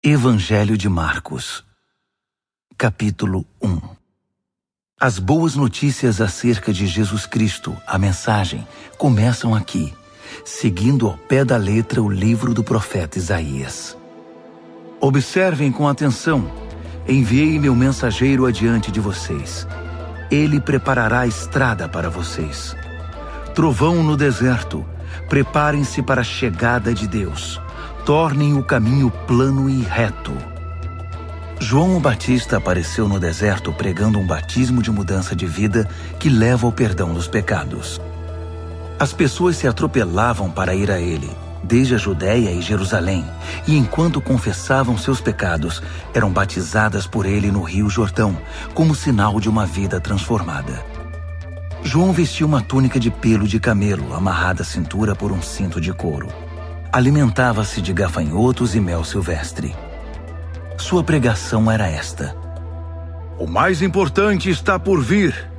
Evangelho de Marcos, capítulo 1. As boas notícias acerca de Jesus Cristo, a mensagem, começam aqui, seguindo ao pé da letra o livro do profeta Isaías. Observem com atenção: enviei meu mensageiro adiante de vocês. Ele preparará a estrada para vocês. Trovão no deserto, preparem-se para a chegada de Deus. Tornem o caminho plano e reto. João o Batista apareceu no deserto pregando um batismo de mudança de vida que leva ao perdão dos pecados. As pessoas se atropelavam para ir a ele, desde a Judéia e Jerusalém, e enquanto confessavam seus pecados, eram batizadas por ele no Rio Jordão, como sinal de uma vida transformada. João vestia uma túnica de pelo de camelo, amarrada à cintura por um cinto de couro. Alimentava-se de gafanhotos e mel silvestre. Sua pregação era esta: o mais importante está por vir.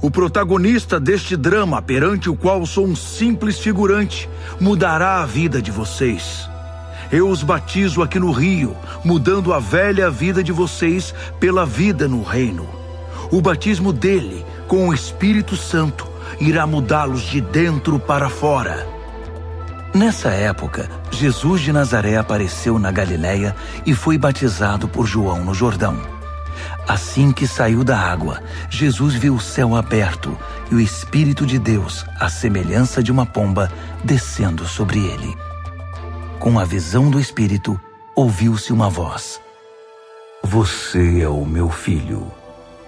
O protagonista deste drama, perante o qual sou um simples figurante, mudará a vida de vocês. Eu os batizo aqui no rio, mudando a velha vida de vocês pela vida no reino. O batismo dele, com o Espírito Santo, irá mudá-los de dentro para fora. Nessa época, Jesus de Nazaré apareceu na Galiléia e foi batizado por João no Jordão. Assim que saiu da água, Jesus viu o céu aberto e o Espírito de Deus, à semelhança de uma pomba, descendo sobre ele. Com a visão do Espírito, ouviu-se uma voz: Você é o meu filho,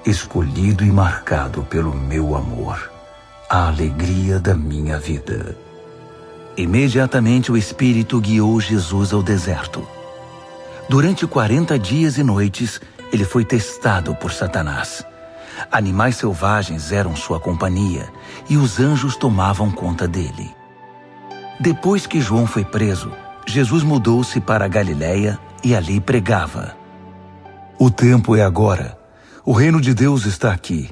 escolhido e marcado pelo meu amor, a alegria da minha vida. Imediatamente o Espírito guiou Jesus ao deserto. Durante 40 dias e noites, ele foi testado por Satanás. Animais selvagens eram sua companhia e os anjos tomavam conta dele. Depois que João foi preso, Jesus mudou-se para a Galiléia e ali pregava: O tempo é agora. O reino de Deus está aqui.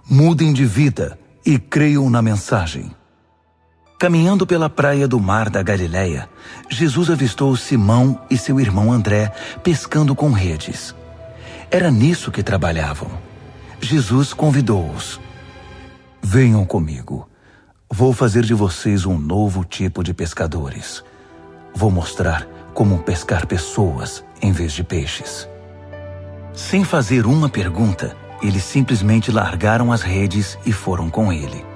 Mudem de vida e creiam na mensagem. Caminhando pela praia do mar da Galiléia, Jesus avistou Simão e seu irmão André pescando com redes. Era nisso que trabalhavam. Jesus convidou-os: Venham comigo. Vou fazer de vocês um novo tipo de pescadores. Vou mostrar como pescar pessoas em vez de peixes. Sem fazer uma pergunta, eles simplesmente largaram as redes e foram com ele.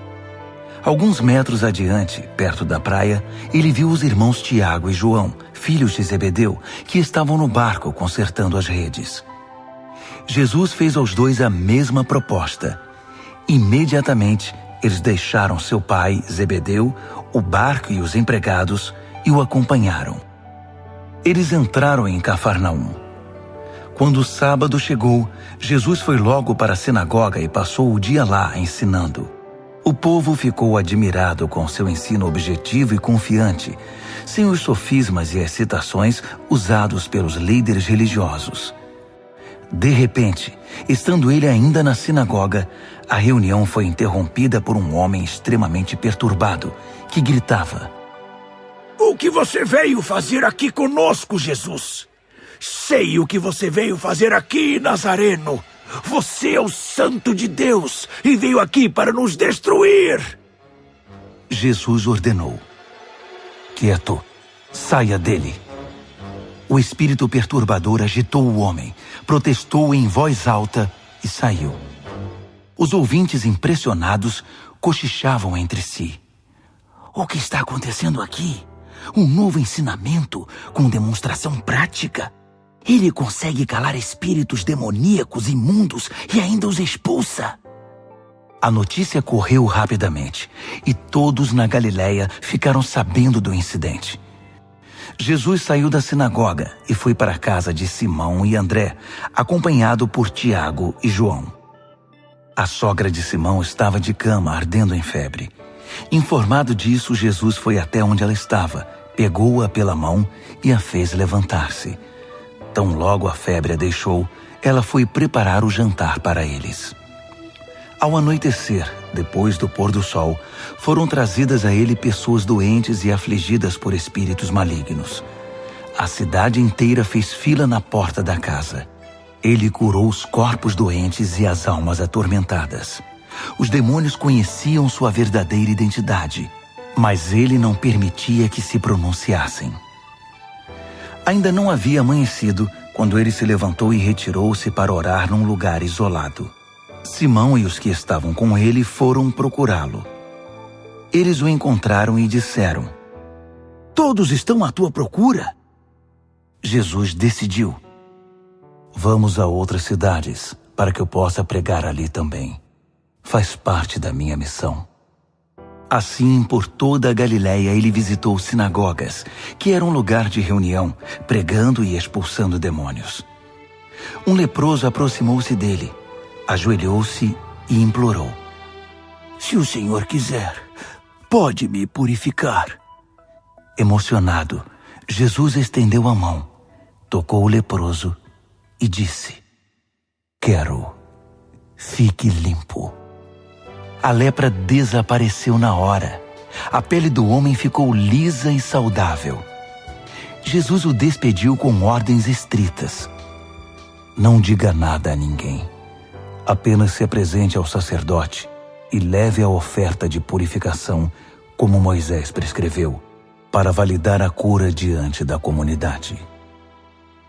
Alguns metros adiante, perto da praia, ele viu os irmãos Tiago e João, filhos de Zebedeu, que estavam no barco consertando as redes. Jesus fez aos dois a mesma proposta. Imediatamente, eles deixaram seu pai, Zebedeu, o barco e os empregados e o acompanharam. Eles entraram em Cafarnaum. Quando o sábado chegou, Jesus foi logo para a sinagoga e passou o dia lá ensinando. O povo ficou admirado com seu ensino objetivo e confiante, sem os sofismas e as citações usados pelos líderes religiosos. De repente, estando ele ainda na sinagoga, a reunião foi interrompida por um homem extremamente perturbado, que gritava: O que você veio fazer aqui conosco, Jesus? Sei o que você veio fazer aqui, Nazareno. Você é o Santo de Deus e veio aqui para nos destruir. Jesus ordenou: Quieto, saia dele. O espírito perturbador agitou o homem, protestou em voz alta e saiu. Os ouvintes, impressionados, cochichavam entre si: O que está acontecendo aqui? Um novo ensinamento com demonstração prática? Ele consegue calar espíritos demoníacos imundos e ainda os expulsa. A notícia correu rapidamente e todos na Galiléia ficaram sabendo do incidente. Jesus saiu da sinagoga e foi para a casa de Simão e André, acompanhado por Tiago e João. A sogra de Simão estava de cama, ardendo em febre. Informado disso, Jesus foi até onde ela estava, pegou-a pela mão e a fez levantar-se. Tão logo a febre a deixou, ela foi preparar o jantar para eles. Ao anoitecer, depois do pôr do sol, foram trazidas a ele pessoas doentes e afligidas por espíritos malignos. a cidade inteira fez fila na porta da casa. Ele curou os corpos doentes e as almas atormentadas. Os demônios conheciam sua verdadeira identidade, mas ele não permitia que se pronunciassem. Ainda não havia amanhecido quando ele se levantou e retirou-se para orar num lugar isolado. Simão e os que estavam com ele foram procurá-lo. Eles o encontraram e disseram: Todos estão à tua procura? Jesus decidiu: Vamos a outras cidades para que eu possa pregar ali também. Faz parte da minha missão. Assim, por toda a Galiléia, ele visitou sinagogas, que era um lugar de reunião, pregando e expulsando demônios. Um leproso aproximou-se dele, ajoelhou-se e implorou: Se o Senhor quiser, pode me purificar. Emocionado, Jesus estendeu a mão, tocou o leproso e disse: Quero, fique limpo. A lepra desapareceu na hora. A pele do homem ficou lisa e saudável. Jesus o despediu com ordens estritas: Não diga nada a ninguém. Apenas se apresente ao sacerdote e leve a oferta de purificação, como Moisés prescreveu, para validar a cura diante da comunidade.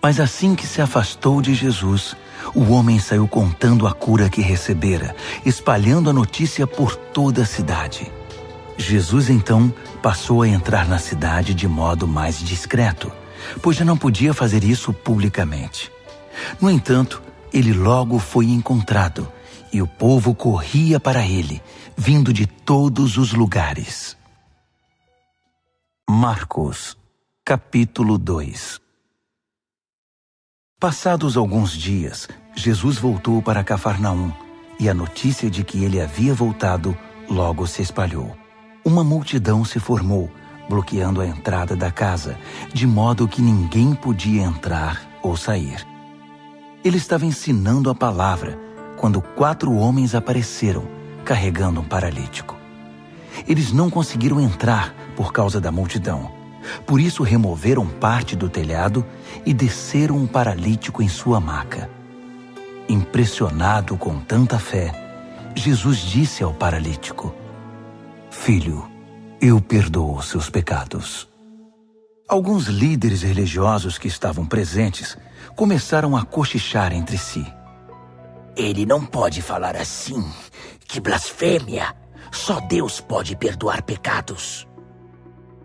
Mas assim que se afastou de Jesus, o homem saiu contando a cura que recebera, espalhando a notícia por toda a cidade. Jesus então passou a entrar na cidade de modo mais discreto, pois já não podia fazer isso publicamente. No entanto, ele logo foi encontrado, e o povo corria para ele, vindo de todos os lugares. Marcos, capítulo 2. Passados alguns dias, Jesus voltou para Cafarnaum, e a notícia de que ele havia voltado logo se espalhou. Uma multidão se formou, bloqueando a entrada da casa, de modo que ninguém podia entrar ou sair. Ele estava ensinando a palavra, quando 4 homens apareceram, carregando um paralítico. Eles não conseguiram entrar por causa da multidão. Por isso removeram parte do telhado e desceram um paralítico em sua maca. Impressionado com tanta fé, Jesus disse ao paralítico: Filho, eu perdoo os seus pecados. Alguns líderes religiosos que estavam presentes começaram a cochichar entre si: Ele não pode falar assim. Que blasfêmia! Só Deus pode perdoar pecados.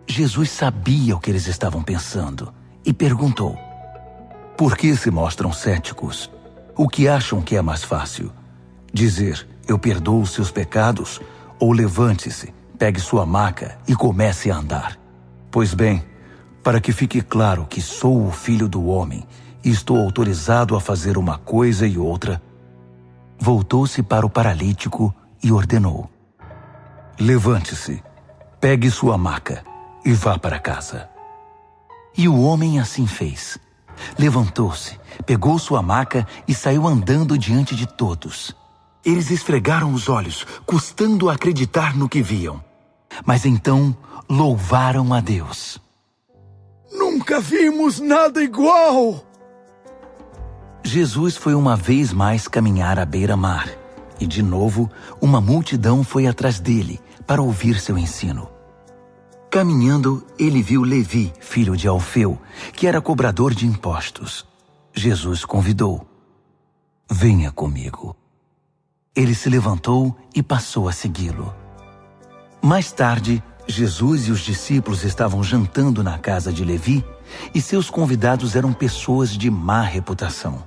Jesus sabia o que eles estavam pensando e perguntou: Por que se mostram céticos? O que acham que é mais fácil? Dizer, eu perdoo os seus pecados, ou levante-se, pegue sua maca e comece a andar? Pois bem, para que fique claro que sou o Filho do Homem e estou autorizado a fazer uma coisa e outra, voltou-se para o paralítico e ordenou: Levante-se, pegue sua maca e vá para casa. E o homem assim fez. Levantou-se, pegou sua maca e saiu andando diante de todos. Eles esfregaram os olhos, custando acreditar no que viam. Mas então louvaram a Deus. Nunca vimos nada igual! Jesus foi uma vez mais caminhar à beira-mar, e de novo uma multidão foi atrás dele para ouvir seu ensino. Caminhando, ele viu Levi, filho de Alfeu, que era cobrador de impostos. Jesus convidou: Venha comigo. Ele se levantou e passou a segui-lo. Mais tarde, Jesus e os discípulos estavam jantando na casa de Levi, e seus convidados eram pessoas de má reputação.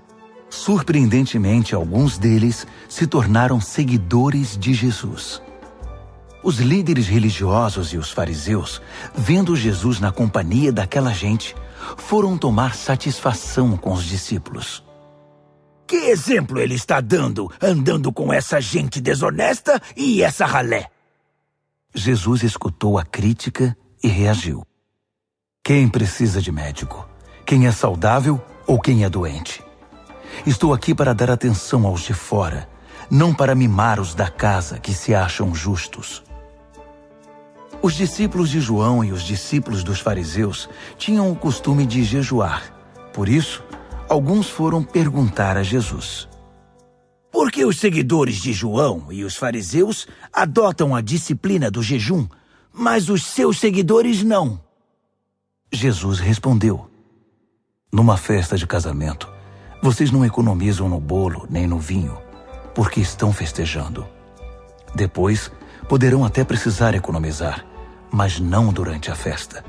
Surpreendentemente, alguns deles se tornaram seguidores de Jesus. Os líderes religiosos e os fariseus, vendo Jesus na companhia daquela gente, foram tomar satisfação com os discípulos. Que exemplo ele está dando, andando com essa gente desonesta e essa ralé? Jesus escutou a crítica e reagiu: Quem precisa de médico? Quem é saudável ou quem é doente? Estou aqui para dar atenção aos de fora, não para mimar os da casa que se acham justos. Os discípulos de João e os discípulos dos fariseus tinham o costume de jejuar. Por isso, alguns foram perguntar a Jesus: por que os seguidores de João e os fariseus adotam a disciplina do jejum, mas os seus seguidores não? Jesus respondeu: numa festa de casamento, vocês não economizam no bolo nem no vinho, porque estão festejando. Depois, poderão até precisar economizar, mas não durante a festa.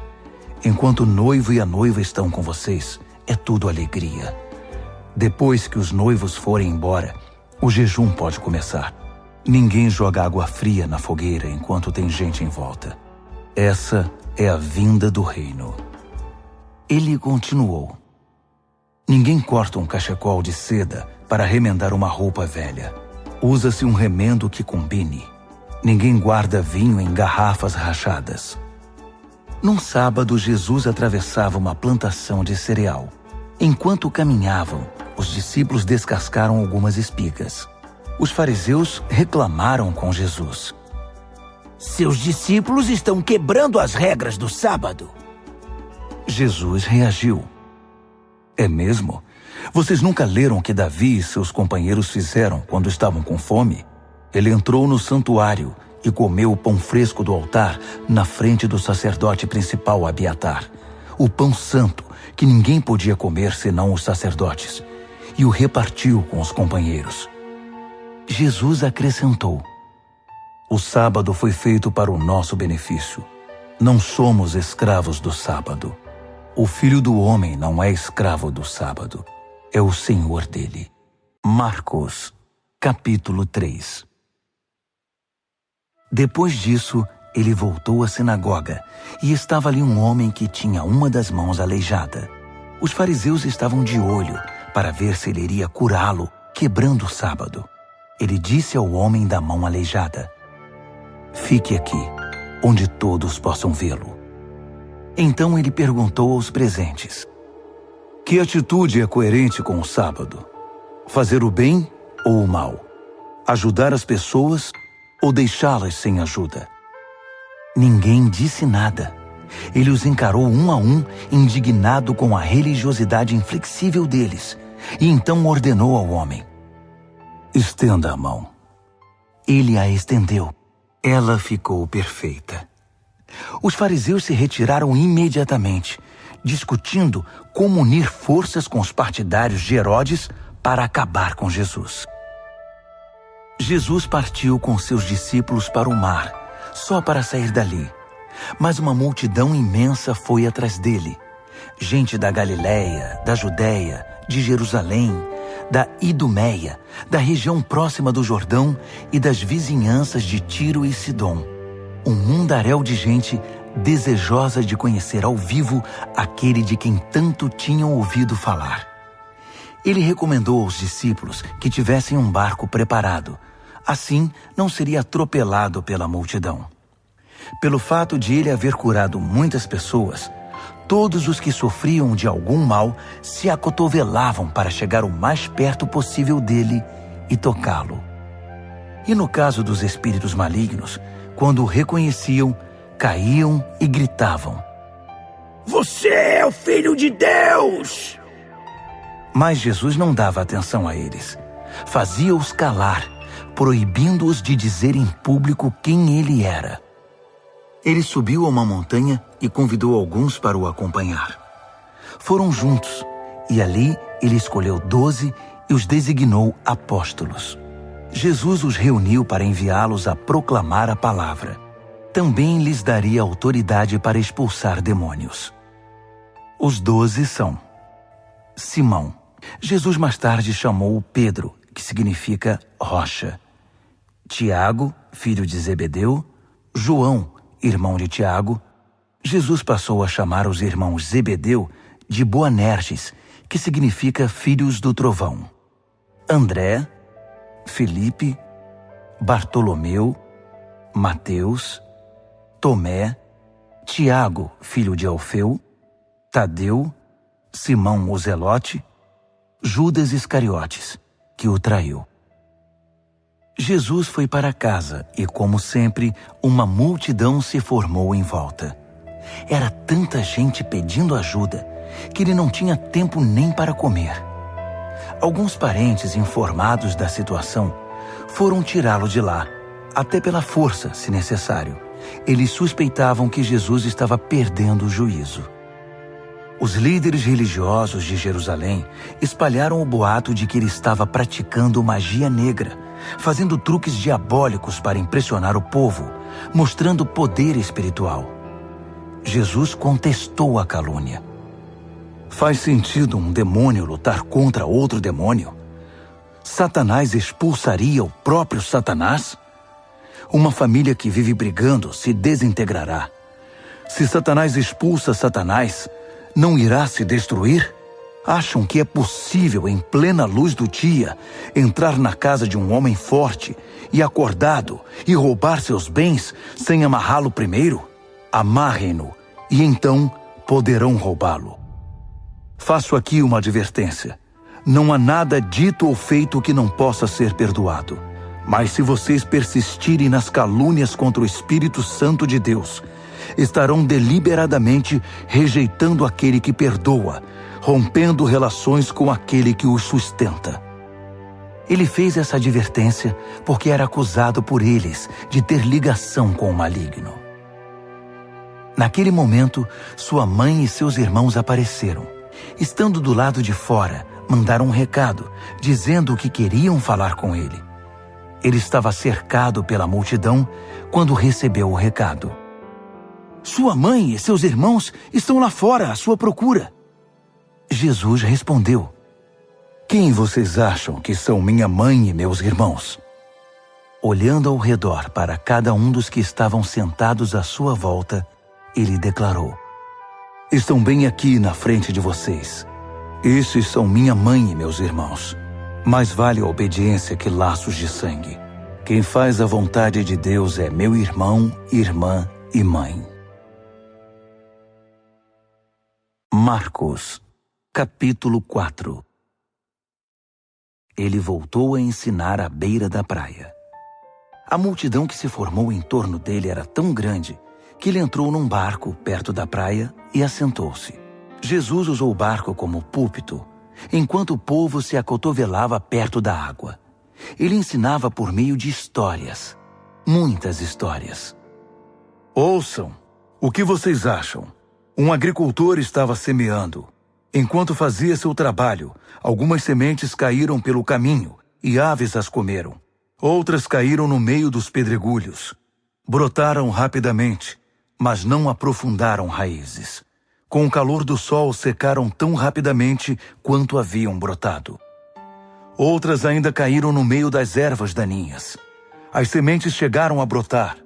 Enquanto o noivo e a noiva estão com vocês, é tudo alegria. Depois que os noivos forem embora, o jejum pode começar. Ninguém joga água fria na fogueira enquanto tem gente em volta. Essa é a vinda do reino. Ele continuou: ninguém corta um cachecol de seda para remendar uma roupa velha. Usa-se um remendo que combine. Ninguém guarda vinho em garrafas rachadas. Num sábado, Jesus atravessava uma plantação de cereal. Enquanto caminhavam, os discípulos descascaram algumas espigas. Os fariseus reclamaram com Jesus: seus discípulos estão quebrando as regras do sábado. Jesus reagiu: é mesmo? Vocês nunca leram o que Davi e seus companheiros fizeram quando estavam com fome? Ele entrou no santuário e comeu o pão fresco do altar na frente do sacerdote principal Abiatar, o pão santo que ninguém podia comer senão os sacerdotes, e o repartiu com os companheiros. Jesus acrescentou: o sábado foi feito para o nosso benefício. Não somos escravos do sábado. O Filho do Homem não é escravo do sábado. É o Senhor dele. Marcos, capítulo 3. Depois disso, ele voltou à sinagoga e estava ali um homem que tinha uma das mãos aleijada. Os fariseus estavam de olho para ver se ele iria curá-lo, quebrando o sábado. Ele disse ao homem da mão aleijada: fique aqui, onde todos possam vê-lo. Então ele perguntou aos presentes: que atitude é coerente com o sábado? Fazer o bem ou o mal? Ajudar as pessoas ou deixá-las sem ajuda? Ninguém disse nada. Ele os encarou um a um, indignado com a religiosidade inflexível deles, e então ordenou ao homem: estenda a mão. Ele a estendeu. Ela ficou perfeita. Os fariseus se retiraram imediatamente, discutindo como unir forças com os partidários de Herodes para acabar com Jesus. Jesus partiu com seus discípulos para o mar, só para sair dali. Mas uma multidão imensa foi atrás dele. Gente da Galiléia, da Judéia, de Jerusalém, da Idumeia, da região próxima do Jordão e das vizinhanças de Tiro e Sidom. Um mundaréu de gente desejosa de conhecer ao vivo aquele de quem tanto tinham ouvido falar. Ele recomendou aos discípulos que tivessem um barco preparado. Assim, não seria atropelado pela multidão. Pelo fato de ele haver curado muitas pessoas, todos os que sofriam de algum mal se acotovelavam para chegar o mais perto possível dele e tocá-lo. E no caso dos espíritos malignos, quando o reconheciam, caíam e gritavam: você é o Filho de Deus! Mas Jesus não dava atenção a eles. Fazia-os calar, proibindo-os de dizer em público quem ele era. Ele subiu a uma montanha e convidou alguns para o acompanhar. Foram juntos, e ali ele escolheu 12 e os designou apóstolos. Jesus os reuniu para enviá-los a proclamar a palavra. Também lhes daria autoridade para expulsar demônios. Os 12 são: Simão. Jesus mais tarde chamou Pedro, que significa rocha. Tiago, filho de Zebedeu. João, irmão de Tiago. Jesus passou a chamar os irmãos Zebedeu de Boanerges, que significa filhos do trovão. André, Felipe, Bartolomeu, Mateus, Tomé, Tiago, filho de Alfeu, Tadeu, Simão o Zelote, Judas Iscariotes, que o traiu. Jesus foi para casa e, como sempre, uma multidão se formou em volta. Era tanta gente pedindo ajuda que ele não tinha tempo nem para comer. Alguns parentes, informados da situação, foram tirá-lo de lá, até pela força, se necessário. Eles suspeitavam que Jesus estava perdendo o juízo. Os líderes religiosos de Jerusalém espalharam o boato de que ele estava praticando magia negra, fazendo truques diabólicos para impressionar o povo, mostrando poder espiritual. Jesus contestou a calúnia. Faz sentido um demônio lutar contra outro demônio? Satanás expulsaria o próprio Satanás? Uma família que vive brigando se desintegrará. Se Satanás expulsa Satanás, não irá se destruir? Acham que é possível, em plena luz do dia, entrar na casa de um homem forte e acordado e roubar seus bens sem amarrá-lo primeiro? Amarrem-no e então poderão roubá-lo. Faço aqui uma advertência. Não há nada dito ou feito que não possa ser perdoado. Mas se vocês persistirem nas calúnias contra o Espírito Santo de Deus, estarão deliberadamente rejeitando aquele que perdoa, rompendo relações com aquele que os sustenta. Ele fez essa advertência porque era acusado por eles de ter ligação com o maligno. Naquele momento, sua mãe e seus irmãos apareceram. Estando do lado de fora, mandaram um recado, dizendo que queriam falar com ele. Ele estava cercado pela multidão quando recebeu o recado. Sua mãe e seus irmãos estão lá fora à sua procura. Jesus respondeu: Quem vocês acham que são minha mãe e meus irmãos? Olhando ao redor para cada um dos que estavam sentados à sua volta, ele declarou: Estão bem aqui na frente de vocês. Esses são minha mãe e meus irmãos. Mais vale a obediência que laços de sangue. Quem faz a vontade de Deus é meu irmão, irmã e mãe. Marcos, capítulo 4. Ele voltou a ensinar à beira da praia. A multidão que se formou em torno dele era tão grande que ele entrou num barco perto da praia e assentou-se. Jesus usou o barco como púlpito, enquanto o povo se acotovelava perto da água. Ele ensinava por meio de histórias, muitas histórias. Ouçam, o que vocês acham? Um agricultor estava semeando. Enquanto fazia seu trabalho, algumas sementes caíram pelo caminho e aves as comeram. Outras caíram no meio dos pedregulhos. Brotaram rapidamente, mas não aprofundaram raízes. Com o calor do sol, secaram tão rapidamente quanto haviam brotado. Outras ainda caíram no meio das ervas daninhas. As sementes chegaram a brotar,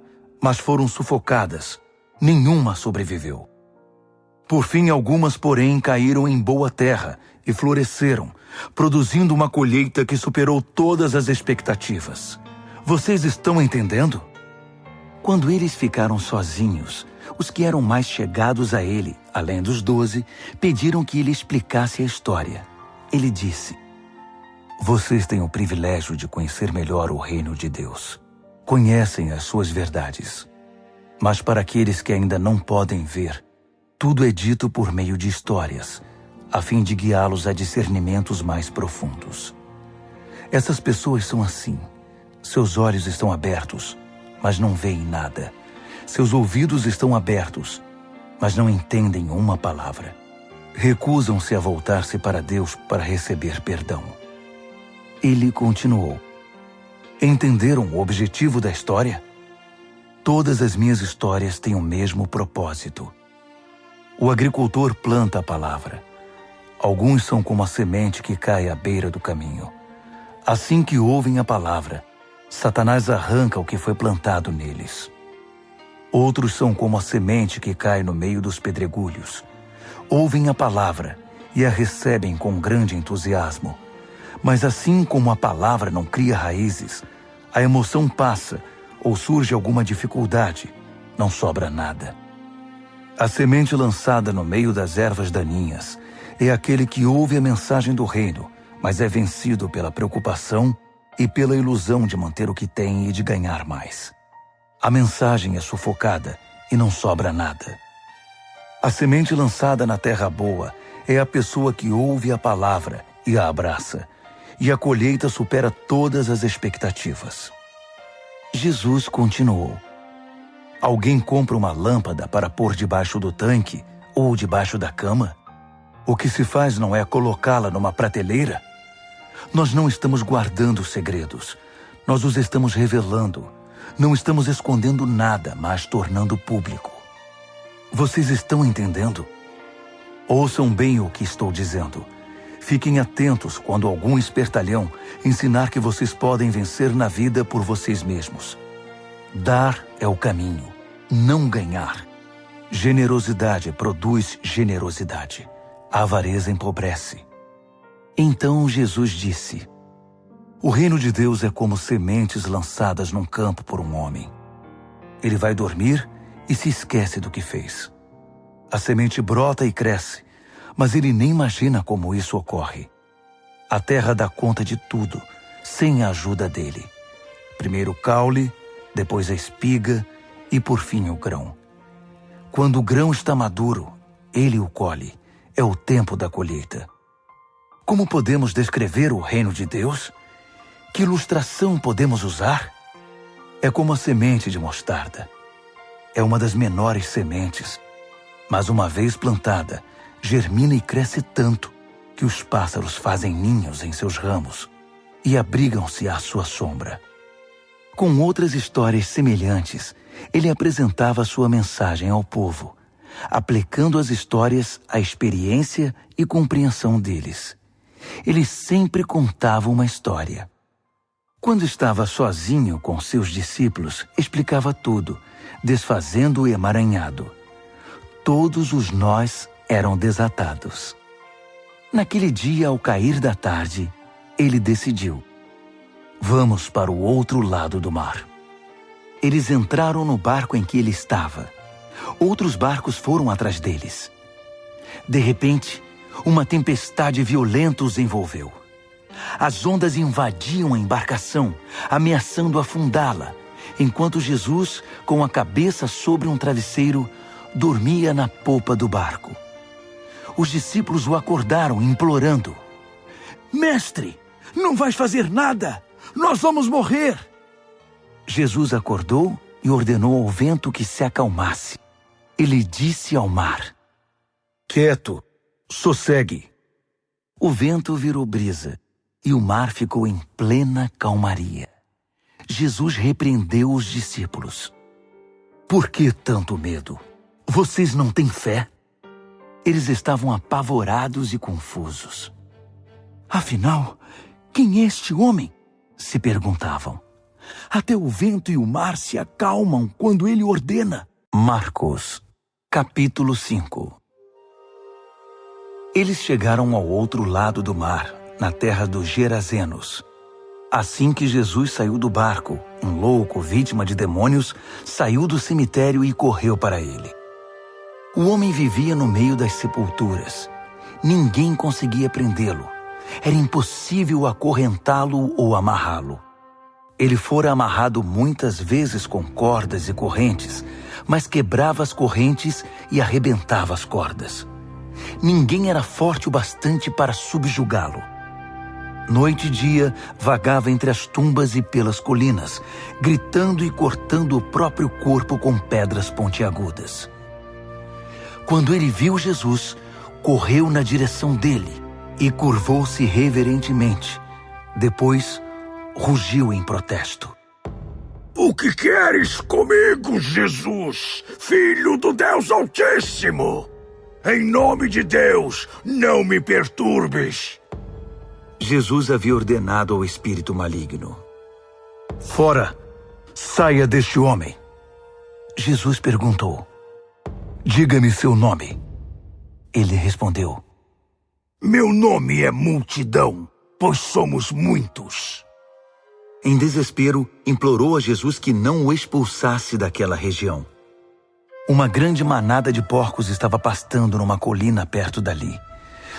mas foram sufocadas. Nenhuma sobreviveu. Por fim, algumas, porém, caíram em boa terra e floresceram, produzindo uma colheita que superou todas as expectativas. Vocês estão entendendo? Quando eles ficaram sozinhos, os que eram mais chegados a ele, além dos 12, pediram que ele explicasse a história. Ele disse: Vocês têm o privilégio de conhecer melhor o reino de Deus. Conhecem as suas verdades. Mas para aqueles que ainda não podem ver, tudo é dito por meio de histórias, a fim de guiá-los a discernimentos mais profundos. Essas pessoas são assim. Seus olhos estão abertos, mas não veem nada. Seus ouvidos estão abertos, mas não entendem uma palavra. Recusam-se a voltar-se para Deus para receber perdão. Ele continuou: Entenderam o objetivo da história? Todas as minhas histórias têm o mesmo propósito. O agricultor planta a palavra. Alguns são como a semente que cai à beira do caminho. Assim que ouvem a palavra, Satanás arranca o que foi plantado neles. Outros são como a semente que cai no meio dos pedregulhos. Ouvem a palavra e a recebem com grande entusiasmo. Mas assim como a palavra não cria raízes, a emoção passa ou surge alguma dificuldade, não sobra nada. A semente lançada no meio das ervas daninhas é aquele que ouve a mensagem do reino, mas é vencido pela preocupação e pela ilusão de manter o que tem e de ganhar mais. A mensagem é sufocada e não sobra nada. A semente lançada na terra boa é a pessoa que ouve a palavra e a abraça, e a colheita supera todas as expectativas. Jesus continuou: alguém compra uma lâmpada para pôr debaixo do tanque ou debaixo da cama? O que se faz não é colocá-la numa prateleira? Nós não estamos guardando segredos, nós os estamos revelando. Não estamos escondendo nada, mas tornando público. Vocês estão entendendo? Ouçam bem o que estou dizendo. Fiquem atentos quando algum espertalhão ensinar que vocês podem vencer na vida por vocês mesmos. Dar é o caminho, não ganhar. Generosidade produz generosidade. A avareza empobrece. Então Jesus disse: o reino de Deus é como sementes lançadas num campo por um homem. Ele vai dormir e se esquece do que fez. A semente brota e cresce, mas ele nem imagina como isso ocorre. A terra dá conta de tudo, sem a ajuda dele. Primeiro o caule, depois a espiga e por fim o grão. Quando o grão está maduro, ele o colhe. É o tempo da colheita. Como podemos descrever o reino de Deus? Que ilustração podemos usar? É como a semente de mostarda. É uma das menores sementes, mas uma vez plantada, germina e cresce tanto que os pássaros fazem ninhos em seus ramos e abrigam-se à sua sombra. Com outras histórias semelhantes, ele apresentava sua mensagem ao povo, aplicando as histórias à experiência e compreensão deles. Ele sempre contava uma história. Quando estava sozinho com seus discípulos, explicava tudo, desfazendo o emaranhado. Todos os nós eram desatados. Naquele dia, ao cair da tarde, ele decidiu: vamos para o outro lado do mar. Eles entraram no barco em que ele estava. Outros barcos foram atrás deles. De repente, uma tempestade violenta os envolveu. As ondas invadiam a embarcação, ameaçando afundá-la, enquanto Jesus, com a cabeça sobre um travesseiro, dormia na popa do barco. Os discípulos o acordaram, implorando: mestre, não vais fazer nada! Nós vamos morrer! Jesus acordou e ordenou ao vento que se acalmasse. Ele disse ao mar: quieto, sossegue. O vento virou brisa e o mar ficou em plena calmaria. Jesus repreendeu os discípulos: por que tanto medo? Vocês não têm fé? Eles estavam apavorados e confusos. Afinal, quem é este homem? Se perguntavam. Até o vento e o mar se acalmam quando ele ordena. Marcos, capítulo 5. Eles chegaram ao outro lado do mar, na terra dos Gerazenos. Assim que Jesus saiu do barco, um louco, vítima de demônios, saiu do cemitério e correu para ele. O homem vivia no meio das sepulturas. Ninguém conseguia prendê-lo. Era impossível acorrentá-lo ou amarrá-lo. Ele fora amarrado muitas vezes com cordas e correntes, mas quebrava as correntes e arrebentava as cordas. Ninguém era forte o bastante para subjugá-lo. Noite e dia, vagava entre as tumbas e pelas colinas, gritando e cortando o próprio corpo com pedras pontiagudas. Quando ele viu Jesus, correu na direção dele e curvou-se reverentemente. Depois, rugiu em protesto: o que queres comigo, Jesus, Filho do Deus Altíssimo? Em nome de Deus, não me perturbes. Jesus havia ordenado ao espírito maligno: fora, saia deste homem. Jesus perguntou: diga-me seu nome. Ele respondeu: meu nome é Multidão, pois somos muitos. Em desespero, implorou a Jesus que não o expulsasse daquela região. Uma grande manada de porcos estava pastando numa colina perto dali.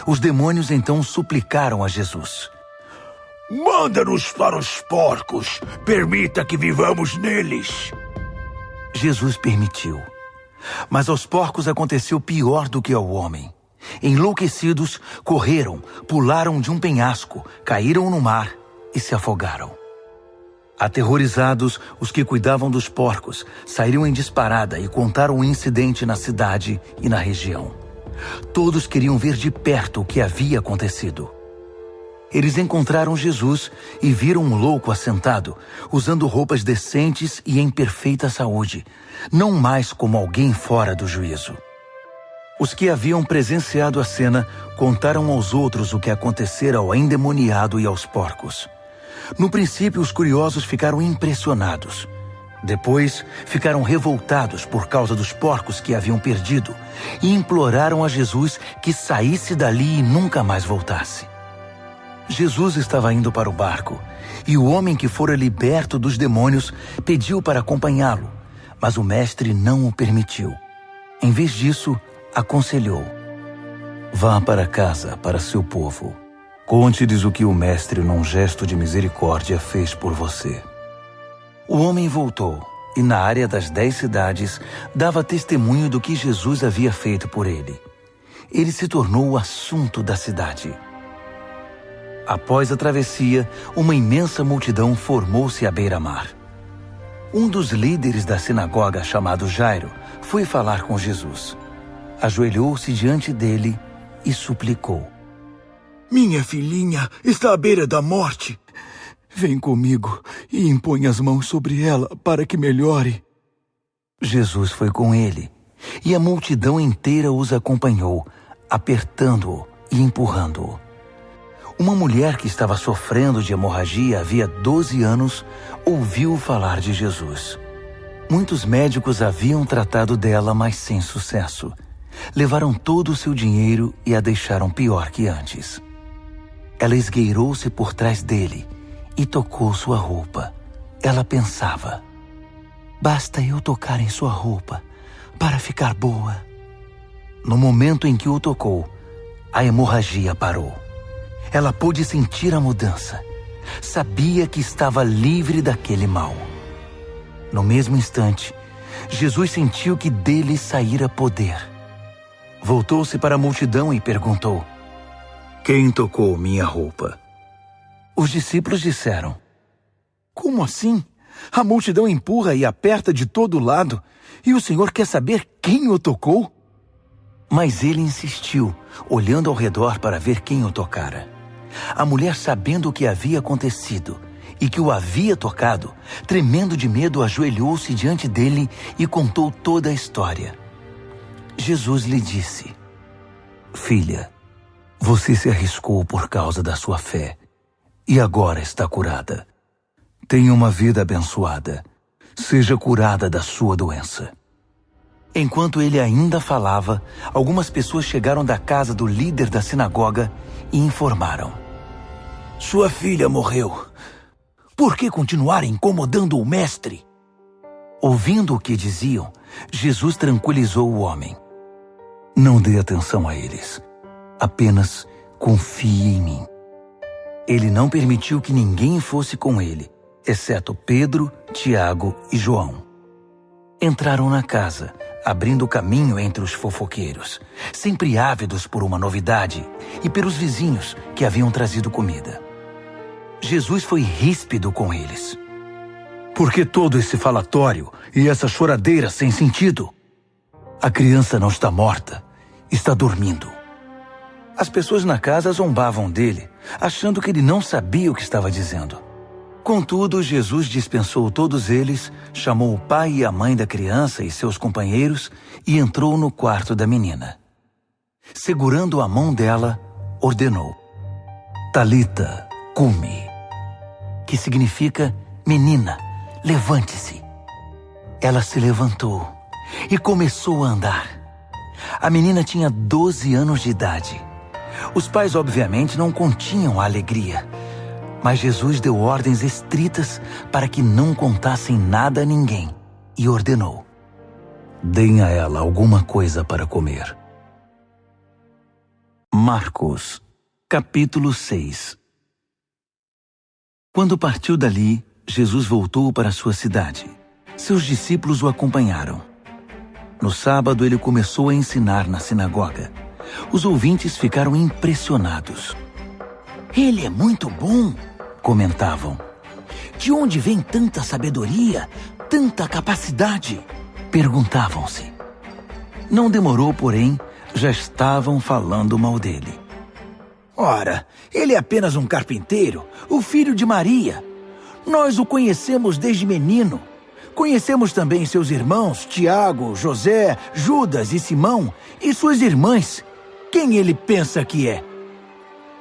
Os demônios então suplicaram a Jesus: Manda-nos para os porcos. Permita que vivamos neles. Jesus permitiu. Mas aos porcos aconteceu pior do que ao homem. Enlouquecidos, correram, pularam de um penhasco, caíram no mar e se afogaram. Aterrorizados, os que cuidavam dos porcos saíram em disparada e contaram o incidente na cidade e na região. Todos queriam ver de perto o que havia acontecido. Eles encontraram Jesus e viram um louco assentado, usando roupas decentes e em perfeita saúde, não mais como alguém fora do juízo. Os que haviam presenciado a cena contaram aos outros o que acontecera ao endemoniado e aos porcos. No princípio, os curiosos ficaram impressionados. Depois, ficaram revoltados por causa dos porcos que haviam perdido e imploraram a Jesus que saísse dali e nunca mais voltasse. Jesus estava indo para o barco e o homem que fora liberto dos demônios pediu para acompanhá-lo, mas o mestre não o permitiu. Em vez disso, aconselhou: vá para casa, para seu povo. Conte-lhes o que o mestre, num gesto de misericórdia, fez por você. O homem voltou e, na área das 10 cidades, dava testemunho do que Jesus havia feito por ele. Ele se tornou o assunto da cidade. Após a travessia, uma imensa multidão formou-se à beira-mar. Um dos líderes da sinagoga, chamado Jairo, foi falar com Jesus. Ajoelhou-se diante dele e suplicou: Minha filhinha está à beira da morte. Vem comigo e impõe as mãos sobre ela para que melhore. Jesus foi com ele, e a multidão inteira os acompanhou, apertando-o e empurrando-o. Uma mulher que estava sofrendo de hemorragia havia 12 anos ouviu falar de Jesus. Muitos médicos haviam tratado dela, mas sem sucesso. Levaram todo o seu dinheiro e a deixaram pior que antes. Ela esgueirou-se por trás dele e tocou sua roupa. Ela pensava: basta eu tocar em sua roupa para ficar boa. No momento em que o tocou, a hemorragia parou. Ela pôde sentir a mudança. Sabia que estava livre daquele mal. No mesmo instante, Jesus sentiu que dele saíra poder. Voltou-se para a multidão e perguntou: quem tocou minha roupa? Os discípulos disseram: como assim? A multidão empurra e aperta de todo lado, e o Senhor quer saber quem o tocou? Mas ele insistiu, olhando ao redor para ver quem o tocara. A mulher, sabendo o que havia acontecido e que o havia tocado, tremendo de medo, ajoelhou-se diante dele e contou toda a história. Jesus lhe disse: filha, você se arriscou por causa da sua fé e agora está curada. Tenha uma vida abençoada. Seja curada da sua doença. Enquanto ele ainda falava, algumas pessoas chegaram da casa do líder da sinagoga e informaram: sua filha morreu. Por que continuar incomodando o mestre? Ouvindo o que diziam, Jesus tranquilizou o homem: não dê atenção a eles. Apenas confie em mim. Ele não permitiu que ninguém fosse com ele, exceto Pedro, Tiago e João. Entraram na casa, abrindo caminho entre os fofoqueiros, sempre ávidos por uma novidade, e pelos vizinhos que haviam trazido comida. Jesus foi ríspido com eles. Por que todo esse falatório e essa choradeira sem sentido? A criança não está morta, está dormindo. As pessoas na casa zombavam dele, achando que ele não sabia o que estava dizendo. Contudo, Jesus dispensou todos eles, chamou o pai e a mãe da criança e seus companheiros e entrou no quarto da menina. Segurando a mão dela, ordenou: Talita, cumi, que significa: menina, levante-se. Ela se levantou e começou a andar. A menina tinha 12 anos de idade. Os pais, obviamente, não continham a alegria, mas Jesus deu ordens estritas para que não contassem nada a ninguém e ordenou: deem a ela alguma coisa para comer. Marcos, capítulo 6. Quando partiu dali, Jesus voltou para sua cidade. Seus discípulos o acompanharam. No sábado, ele começou a ensinar na sinagoga. Os ouvintes ficaram impressionados. Ele é muito bom, comentavam. De onde vem tanta sabedoria, tanta capacidade? Perguntavam-se. Não demorou, porém, já estavam falando mal dele. Ora, ele é apenas um carpinteiro, o filho de Maria. Nós o conhecemos desde menino. Conhecemos também seus irmãos, Tiago, José, Judas e Simão, e suas irmãs. Quem ele pensa que é?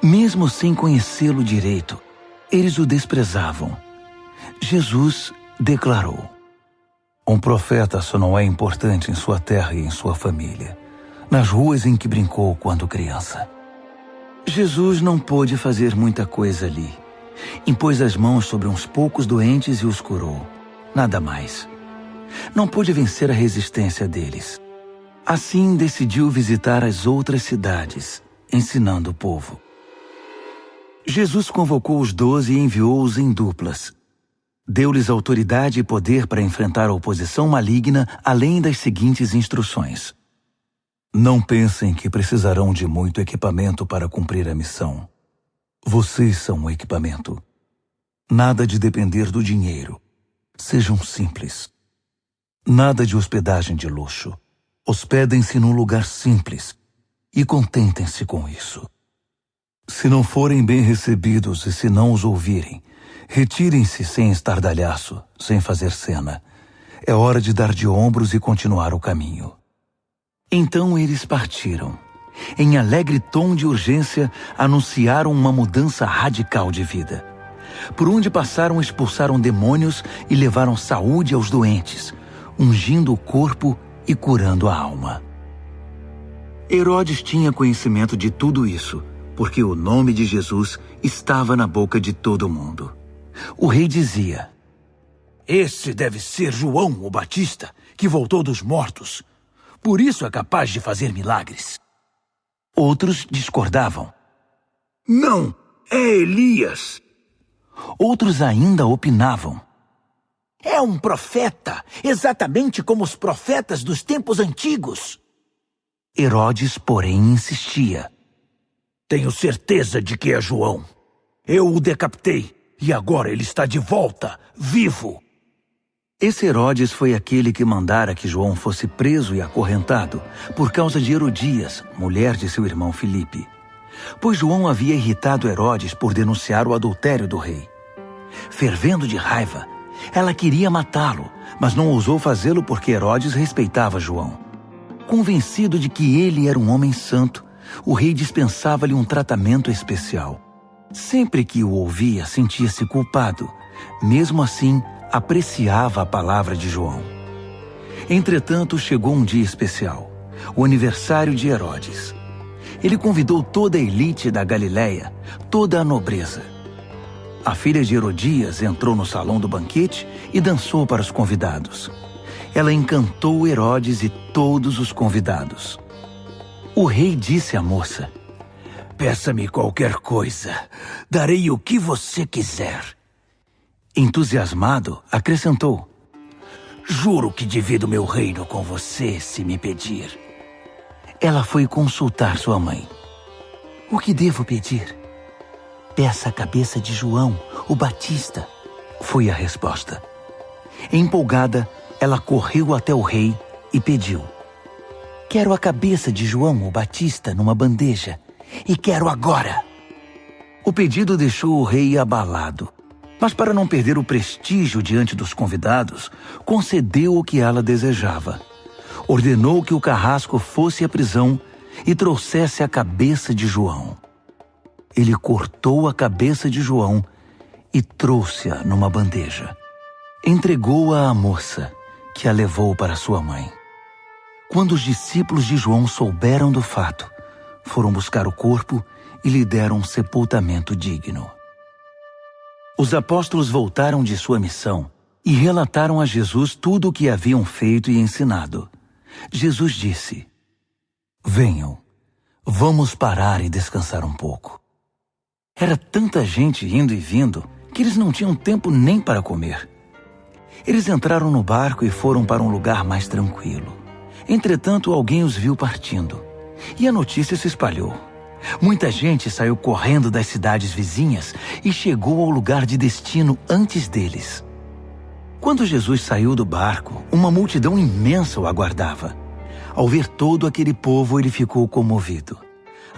Mesmo sem conhecê-lo direito, eles o desprezavam. Jesus declarou: um profeta só não é importante em sua terra e em sua família, nas ruas em que brincou quando criança. Jesus não pôde fazer muita coisa ali. Impôs as mãos sobre uns poucos doentes e os curou. Nada mais. Não pôde vencer a resistência deles. Assim, decidiu visitar as outras cidades, ensinando o povo. Jesus convocou os 12 e enviou-os em duplas. Deu-lhes autoridade e poder para enfrentar a oposição maligna, além das seguintes instruções. Não pensem que precisarão de muito equipamento para cumprir a missão. Vocês são o equipamento. Nada de depender do dinheiro. Sejam simples. Nada de hospedagem de luxo. Hospedem-se num lugar simples e contentem-se com isso. Se não forem bem recebidos e se não os ouvirem, retirem-se sem estardalhaço, sem fazer cena. É hora de dar de ombros e continuar o caminho. Então eles partiram. Em alegre tom de urgência, anunciaram uma mudança radical de vida. Por onde passaram, expulsaram demônios e levaram saúde aos doentes, ungindo o corpo e curando a alma. Herodes tinha conhecimento de tudo isso, porque o nome de Jesus estava na boca de todo mundo. O rei dizia: esse deve ser João o Batista, que voltou dos mortos. Por isso é capaz de fazer milagres. Outros discordavam. Não, é Elias. Outros ainda opinavam. É um profeta, exatamente como os profetas dos tempos antigos. Herodes, porém, insistia. Tenho certeza de que é João. Eu o decapitei e agora ele está de volta, vivo. Esse Herodes foi aquele que mandara que João fosse preso e acorrentado por causa de Herodias, mulher de seu irmão Filipe. Pois João havia irritado Herodes por denunciar o adultério do rei. Fervendo de raiva, ela queria matá-lo, mas não ousou fazê-lo porque Herodes respeitava João. Convencido de que ele era um homem santo, o rei dispensava-lhe um tratamento especial. Sempre que o ouvia, sentia-se culpado. Mesmo assim, apreciava a palavra de João. Entretanto, chegou um dia especial, o aniversário de Herodes. Ele convidou toda a elite da Galileia, toda a nobreza. A filha de Herodias entrou no salão do banquete e dançou para os convidados. Ela encantou Herodes e todos os convidados. O rei disse à moça: peça-me qualquer coisa, darei o que você quiser. Entusiasmado, acrescentou: juro que divido meu reino com você se me pedir. Ela foi consultar sua mãe. O que devo pedir? Peça a cabeça de João, o Batista, foi a resposta. Empolgada, ela correu até o rei e pediu: quero a cabeça de João, o Batista, numa bandeja, e quero agora. O pedido deixou o rei abalado. Mas para não perder o prestígio diante dos convidados, concedeu o que ela desejava. Ordenou que o carrasco fosse à prisão e trouxesse a cabeça de João. Ele cortou a cabeça de João e trouxe-a numa bandeja. Entregou-a à moça, que a levou para sua mãe. Quando os discípulos de João souberam do fato, foram buscar o corpo e lhe deram um sepultamento digno. Os apóstolos voltaram de sua missão e relataram a Jesus tudo o que haviam feito e ensinado. Jesus disse: venham, vamos parar e descansar um pouco. Era tanta gente indo e vindo que que eles não tinham tempo nem para comer. Eles entraram no barco e foram para um lugar mais tranquilo. Entretanto, alguém os viu partindo, e a notícia se espalhou. Muita gente saiu correndo das cidades vizinhas e chegou ao lugar de destino antes deles. Quando Jesus saiu do barco, uma multidão imensa o aguardava. Ao ver todo aquele povo, ele ficou comovido.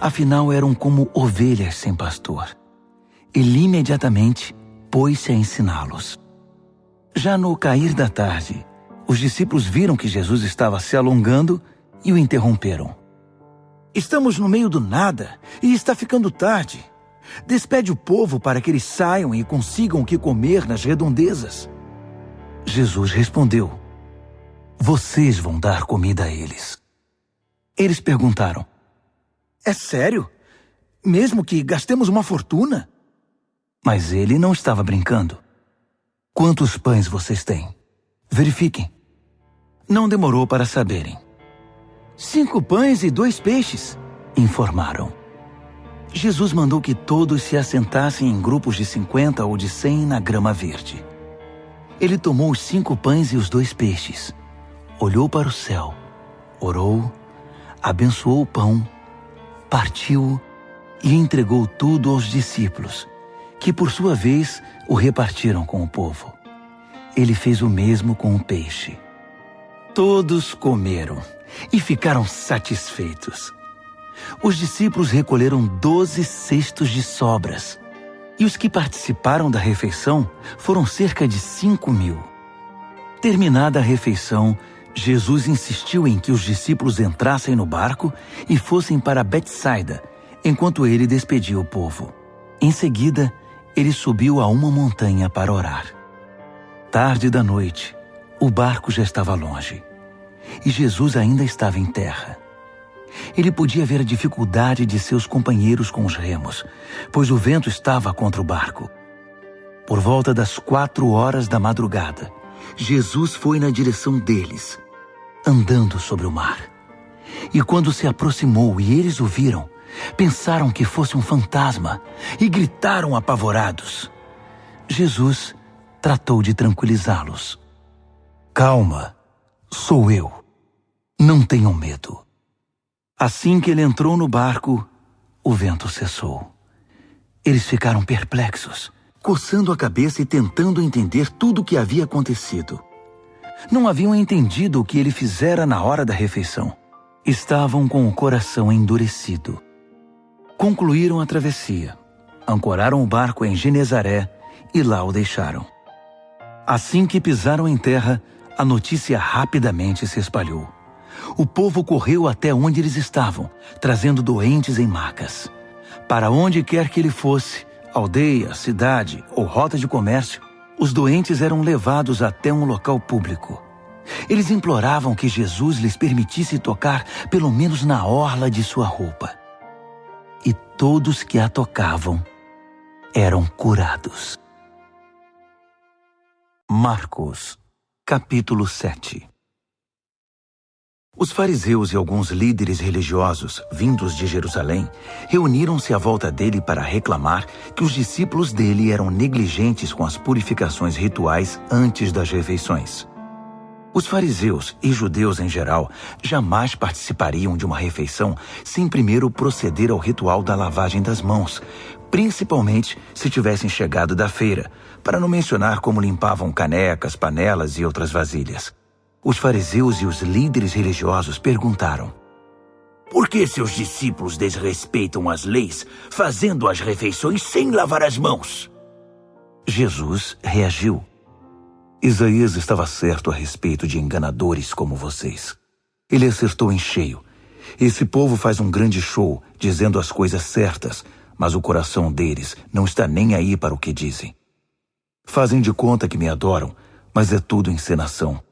Afinal, eram como ovelhas sem pastor. Ele imediatamente pôs-se a ensiná-los. Já no cair da tarde, os discípulos viram que Jesus estava se alongando e o interromperam. Estamos no meio do nada e está ficando tarde. Despede o povo para que eles saiam e consigam o que comer nas redondezas. Jesus respondeu: vocês vão dar comida a eles. Eles perguntaram: é sério? Mesmo que gastemos uma fortuna? Mas ele não estava brincando. Quantos pães vocês têm? Verifiquem. Não demorou para saberem. 5 pães e 2 peixes, informaram. Jesus mandou que todos se assentassem em grupos de 50 ou de 100 na grama verde. Ele tomou os 5 pães e os 2 peixes, olhou para o céu, orou, abençoou o pão, partiu e entregou tudo aos discípulos, que por sua vez o repartiram com o povo. Ele fez o mesmo com o peixe. Todos comeram e ficaram satisfeitos. Os discípulos recolheram 12 cestos de sobras, e os que participaram da refeição foram cerca de 5.000. Terminada a refeição, Jesus insistiu em que os discípulos entrassem no barco e fossem para Betsaida, enquanto ele despedia o povo. Em seguida, ele subiu a uma montanha para orar. Tarde da noite, o barco já estava longe, e Jesus ainda estava em terra. Ele podia ver a dificuldade de seus companheiros com os remos, pois o vento estava contra o barco. Por volta das 4 horas da madrugada, Jesus foi na direção deles, andando sobre o mar. E quando se aproximou e eles o viram, pensaram que fosse um fantasma e gritaram apavorados. Jesus tratou de tranquilizá-los. Calma, sou eu. Não tenham medo. Assim que ele entrou no barco, o vento cessou. Eles ficaram perplexos, coçando a cabeça e tentando entender tudo o que havia acontecido. Não haviam entendido o que ele fizera na hora da refeição. Estavam com o coração endurecido. Concluíram a travessia, ancoraram o barco em Genezaré e lá o deixaram. Assim que pisaram em terra, a notícia rapidamente se espalhou. O povo correu até onde eles estavam, trazendo doentes em macas. Para onde quer que ele fosse, aldeia, cidade ou rota de comércio, os doentes eram levados até um local público. Eles imploravam que Jesus lhes permitisse tocar pelo menos na orla de sua roupa. E todos que a tocavam eram curados. Marcos, capítulo 7. Os fariseus e alguns líderes religiosos, vindos de Jerusalém, reuniram-se à volta dele para reclamar que os discípulos dele eram negligentes com as purificações rituais antes das refeições. Os fariseus e judeus em geral jamais participariam de uma refeição sem primeiro proceder ao ritual da lavagem das mãos, principalmente se tivessem chegado da feira, para não mencionar como limpavam canecas, panelas e outras vasilhas. Os fariseus e os líderes religiosos perguntaram: por que seus discípulos desrespeitam as leis, fazendo as refeições sem lavar as mãos? Jesus reagiu: Isaías estava certo a respeito de enganadores como vocês. Ele acertou em cheio. Esse povo faz um grande show, dizendo as coisas certas, mas o coração deles não está nem aí para o que dizem. Fazem de conta que me adoram, mas é tudo encenação.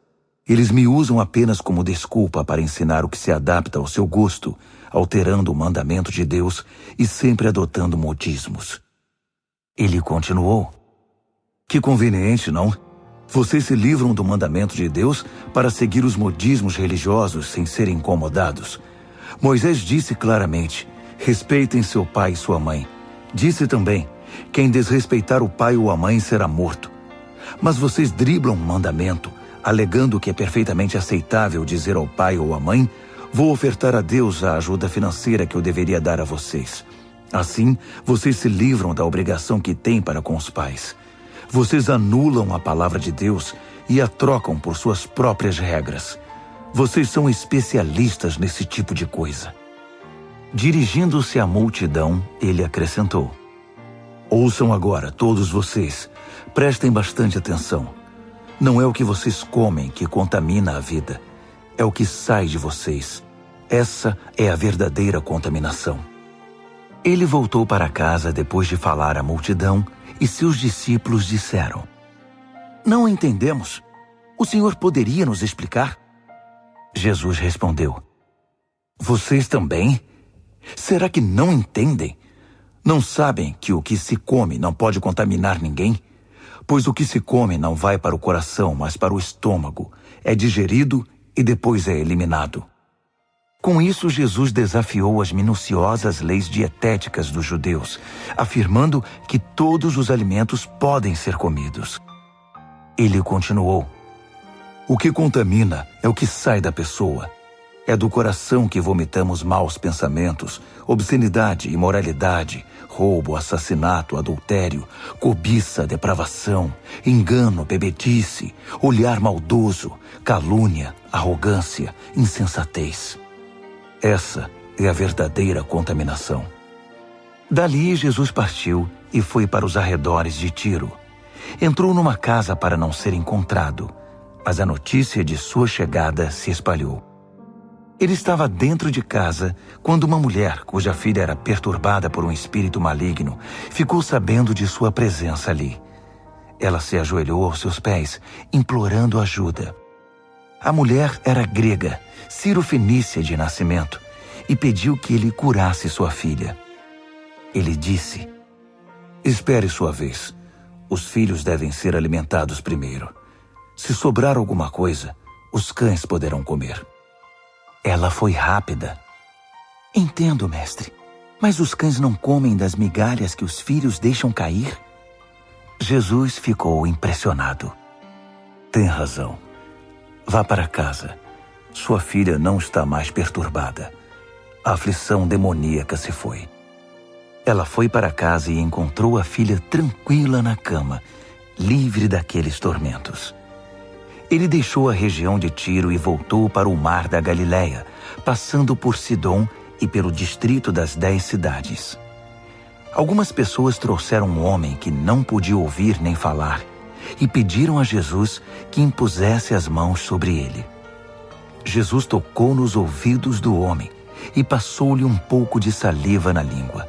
Eles me usam apenas como desculpa para ensinar o que se adapta ao seu gosto, alterando o mandamento de Deus e sempre adotando modismos. Ele continuou: que conveniente, não? Vocês se livram do mandamento de Deus para seguir os modismos religiosos sem serem incomodados. Moisés disse claramente: respeitem seu pai e sua mãe. Disse também: Quem desrespeitar o pai ou a mãe será morto. Mas vocês driblam um mandamento, alegando que é perfeitamente aceitável dizer ao pai ou à mãe: vou ofertar a Deus a ajuda financeira que eu deveria dar a vocês. Assim, vocês se livram da obrigação que têm para com os pais. Vocês anulam a palavra de Deus e a trocam por suas próprias regras. Vocês são especialistas nesse tipo de coisa. Dirigindo-se à multidão, ele acrescentou: ouçam agora, todos vocês. Prestem bastante atenção. Não é o que vocês comem que contamina a vida. É o que sai de vocês. Essa é a verdadeira contaminação. Ele voltou para casa depois de falar à multidão e seus discípulos disseram: não entendemos. O Senhor poderia nos explicar? Jesus respondeu: vocês também? Será que não entendem? Não sabem que o que se come não pode contaminar ninguém? Pois o que se come não vai para o coração, mas para o estômago. É digerido e depois é eliminado. Com isso, Jesus desafiou as minuciosas leis dietéticas dos judeus, afirmando que todos os alimentos podem ser comidos. Ele continuou: o que contamina é o que sai da pessoa. É do coração que vomitamos maus pensamentos, obscenidade, imoralidade, roubo, assassinato, adultério, cobiça, depravação, engano, bebedice, olhar maldoso, calúnia, arrogância, insensatez. Essa é a verdadeira contaminação. Dali, Jesus partiu e foi para os arredores de Tiro. Entrou numa casa para não ser encontrado, mas a notícia de sua chegada se espalhou. Ele estava dentro de casa quando uma mulher, cuja filha era perturbada por um espírito maligno, ficou sabendo de sua presença ali. Ela se ajoelhou aos seus pés, implorando ajuda. A mulher era grega, cirofenícia de nascimento, e pediu que ele curasse sua filha. Ele disse: espere sua vez. Os filhos devem ser alimentados primeiro. Se sobrar alguma coisa, os cães poderão comer. Ela foi rápida. Entendo, mestre, mas os cães não comem das migalhas que os filhos deixam cair? Jesus ficou impressionado. Tem razão. Vá para casa. Sua filha não está mais perturbada. A aflição demoníaca se foi. Ela foi para casa e encontrou a filha tranquila na cama, livre daqueles tormentos. Ele deixou a região de Tiro e voltou para o mar da Galileia, passando por Sidom e pelo distrito das 10 cidades. Algumas pessoas trouxeram um homem que não podia ouvir nem falar e pediram a Jesus que impusesse as mãos sobre ele. Jesus tocou nos ouvidos do homem e passou-lhe um pouco de saliva na língua.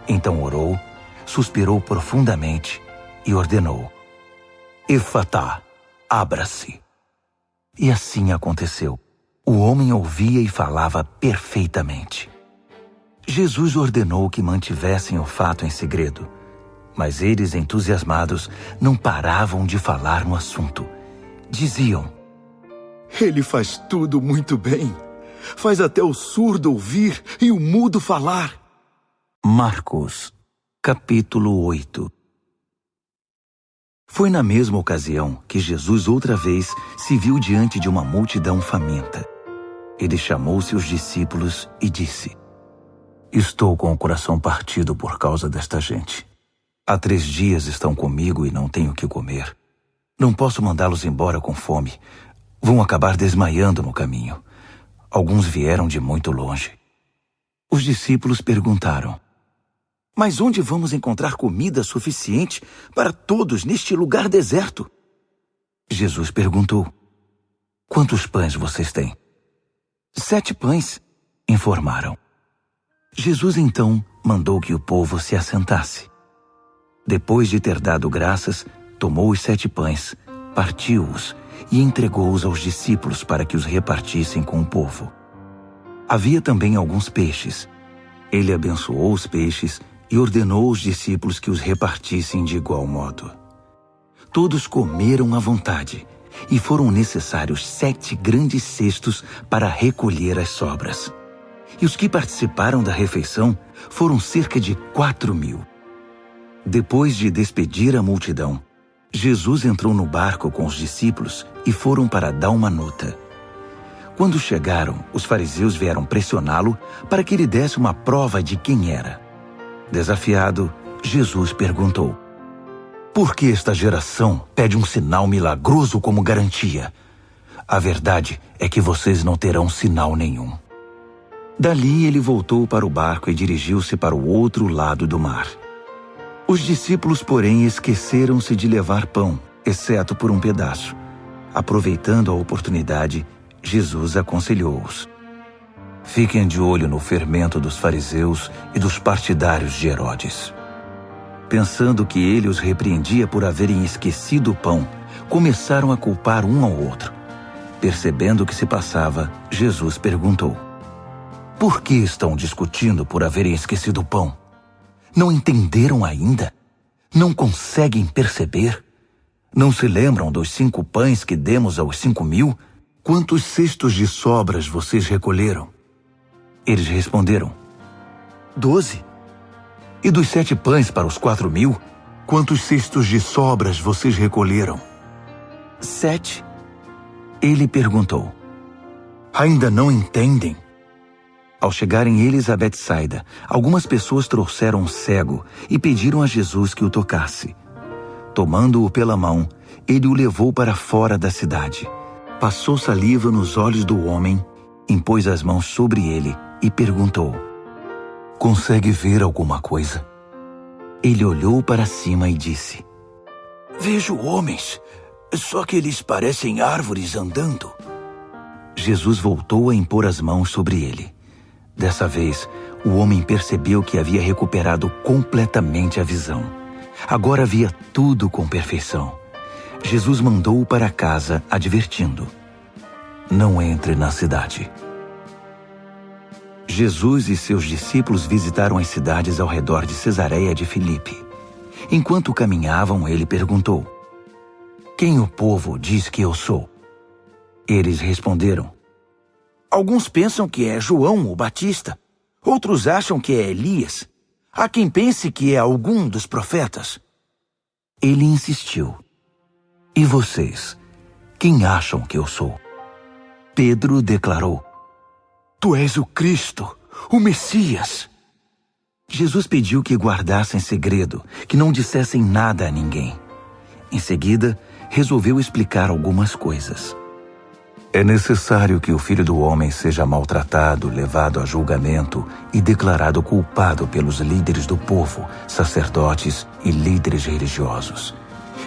Então orou, suspirou profundamente e ordenou: Efatá, abra-se. E assim aconteceu. O homem ouvia e falava perfeitamente. Jesus ordenou que mantivessem o fato em segredo, mas eles, entusiasmados, não paravam de falar no assunto. Diziam: ele faz tudo muito bem. Faz até o surdo ouvir e o mudo falar. Marcos, capítulo 8. Foi na mesma ocasião que Jesus outra vez se viu diante de uma multidão faminta. Ele chamou seus discípulos e disse: Estou com o coração partido por causa desta gente. Há 3 dias estão comigo e não tenho o que comer. Não posso mandá-los embora com fome. Vão acabar desmaiando no caminho. Alguns vieram de muito longe. Os discípulos perguntaram: Mas onde vamos encontrar comida suficiente para todos neste lugar deserto? Jesus perguntou: Quantos pães vocês têm? 7 pães, informaram. Jesus então mandou que o povo se assentasse. Depois de ter dado graças, tomou os 7 pães, partiu-os e entregou-os aos discípulos para que os repartissem com o povo. Havia também alguns peixes. Ele abençoou os peixes e ordenou aos discípulos que os repartissem de igual modo. Todos comeram à vontade, e foram necessários 7 grandes cestos para recolher as sobras. E os que participaram da refeição foram cerca de 4.000. Depois de despedir a multidão, Jesus entrou no barco com os discípulos e foram para Dalmanuta. Quando chegaram, os fariseus vieram pressioná-lo para que ele desse uma prova de quem era. Desafiado, Jesus perguntou: por que esta geração pede um sinal milagroso como garantia? A verdade é que vocês não terão sinal nenhum. Dali ele voltou para o barco e dirigiu-se para o outro lado do mar. Os discípulos, porém, esqueceram-se de levar pão, exceto por um pedaço. Aproveitando a oportunidade, Jesus aconselhou-os: fiquem de olho no fermento dos fariseus e dos partidários de Herodes. Pensando que ele os repreendia por haverem esquecido o pão, começaram a culpar um ao outro. Percebendo o que se passava, Jesus perguntou: por que estão discutindo por haverem esquecido o pão? Não entenderam ainda? Não conseguem perceber? Não se lembram dos 5 pães que demos aos 5.000? Quantos cestos de sobras vocês recolheram? Eles responderam: 12. E dos 7 pães para os 4.000? Quantos cestos de sobras vocês recolheram? 7. Ele perguntou: ainda não entendem? Ao chegarem eles a Betsaida, algumas pessoas trouxeram um cego e pediram a Jesus que o tocasse. Tomando-o pela mão, ele o levou para fora da cidade. Passou saliva nos olhos do homem, impôs as mãos sobre ele e perguntou: consegue ver alguma coisa? Ele olhou para cima e disse: vejo homens, só que eles parecem árvores andando. Jesus voltou a impor as mãos sobre ele. Dessa vez, o homem percebeu que havia recuperado completamente a visão. Agora via tudo com perfeição. Jesus mandou-o para casa, advertindo: não entre na cidade. Jesus e seus discípulos visitaram as cidades ao redor de Cesareia de Filipe. Enquanto caminhavam, ele perguntou: quem o povo diz que eu sou? Eles responderam: alguns pensam que é João o Batista, outros acham que é Elias. Há quem pense que é algum dos profetas. Ele insistiu: e vocês, quem acham que eu sou? Pedro declarou: tu és o Cristo, o Messias. Jesus pediu que guardassem segredo, que não dissessem nada a ninguém. Em seguida, resolveu explicar algumas coisas. É necessário que o Filho do Homem seja maltratado, levado a julgamento e declarado culpado pelos líderes do povo, sacerdotes e líderes religiosos.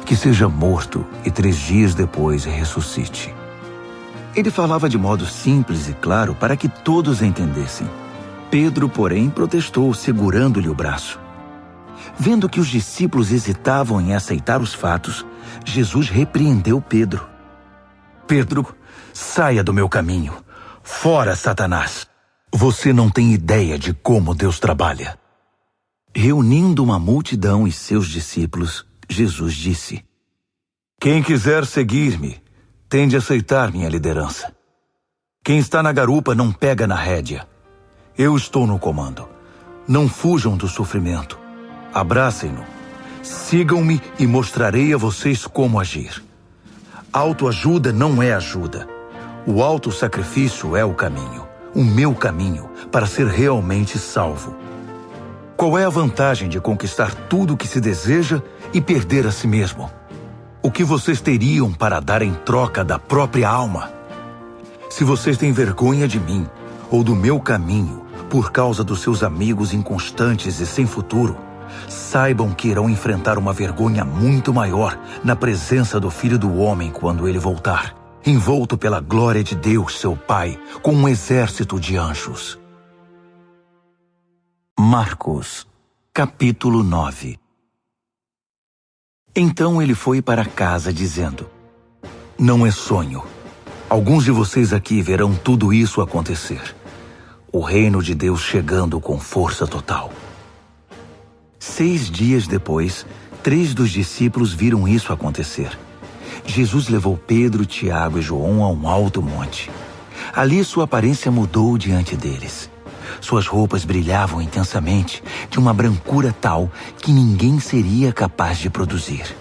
Que seja morto e 3 dias depois ressuscite. Ele falava de modo simples e claro para que todos entendessem. Pedro, porém, protestou, segurando-lhe o braço. Vendo que os discípulos hesitavam em aceitar os fatos, Jesus repreendeu Pedro. Pedro, saia do meu caminho. Fora, Satanás. Você não tem ideia de como Deus trabalha. Reunindo uma multidão e seus discípulos, Jesus disse: quem quiser seguir-me, tem de aceitar minha liderança. Quem está na garupa não pega na rédea. Eu estou no comando. Não fujam do sofrimento. Abracem-no. Sigam-me e mostrarei a vocês como agir. Autoajuda não é ajuda. O autossacrifício é o caminho, o meu caminho, para ser realmente salvo. Qual é a vantagem de conquistar tudo o que se deseja e perder a si mesmo? O que vocês teriam para dar em troca da própria alma? Se vocês têm vergonha de mim ou do meu caminho por causa dos seus amigos inconstantes e sem futuro, saibam que irão enfrentar uma vergonha muito maior na presença do Filho do Homem quando ele voltar, envolto pela glória de Deus, seu Pai, com um exército de anjos. Marcos, capítulo 9. Então ele foi para casa dizendo: não é sonho. Alguns de vocês aqui verão tudo isso acontecer. O reino de Deus chegando com força total. 6 dias depois, 3 dos discípulos viram isso acontecer. Jesus levou Pedro, Tiago e João a um alto monte. Ali sua aparência mudou diante deles. Suas roupas brilhavam intensamente, de uma brancura tal que ninguém seria capaz de produzir.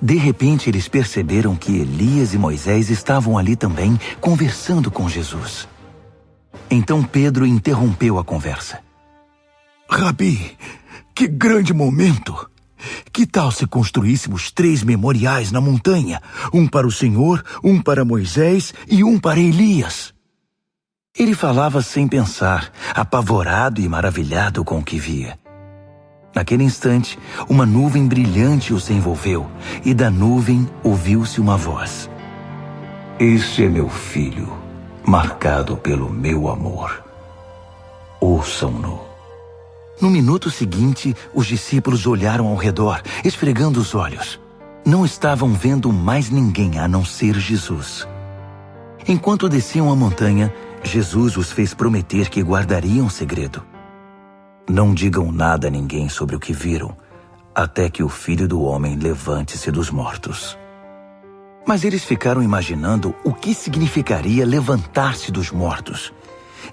De repente, eles perceberam que Elias e Moisés estavam ali também, conversando com Jesus. Então Pedro interrompeu a conversa. Rabi, que grande momento! Que tal se construíssemos 3 memoriais na montanha? Um para o Senhor, um para Moisés e um para Elias. Ele falava sem pensar, apavorado e maravilhado com o que via. Naquele instante, uma nuvem brilhante os envolveu, e da nuvem ouviu-se uma voz. Este é meu filho, marcado pelo meu amor. Ouçam-no. No minuto seguinte, os discípulos olharam ao redor, esfregando os olhos. Não estavam vendo mais ninguém a não ser Jesus. Enquanto desciam a montanha, Jesus os fez prometer que guardariam segredo. Não digam nada a ninguém sobre o que viram, até que o Filho do Homem levante-se dos mortos. Mas eles ficaram imaginando o que significaria levantar-se dos mortos.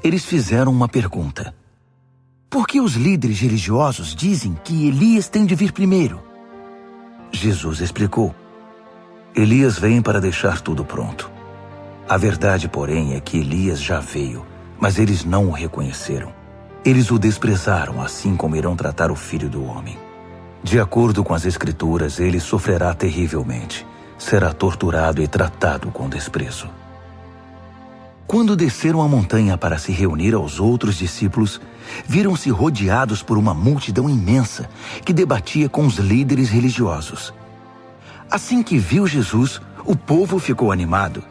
Eles fizeram uma pergunta. Por que os líderes religiosos dizem que Elias tem de vir primeiro? Jesus explicou. Elias vem para deixar tudo pronto. A verdade, porém, é que Elias já veio, mas eles não o reconheceram. Eles o desprezaram, assim como irão tratar o Filho do Homem. De acordo com as Escrituras, ele sofrerá terrivelmente. Será torturado e tratado com desprezo. Quando desceram a montanha para se reunir aos outros discípulos, viram-se rodeados por uma multidão imensa que debatia com os líderes religiosos. Assim que viu Jesus, o povo ficou animado.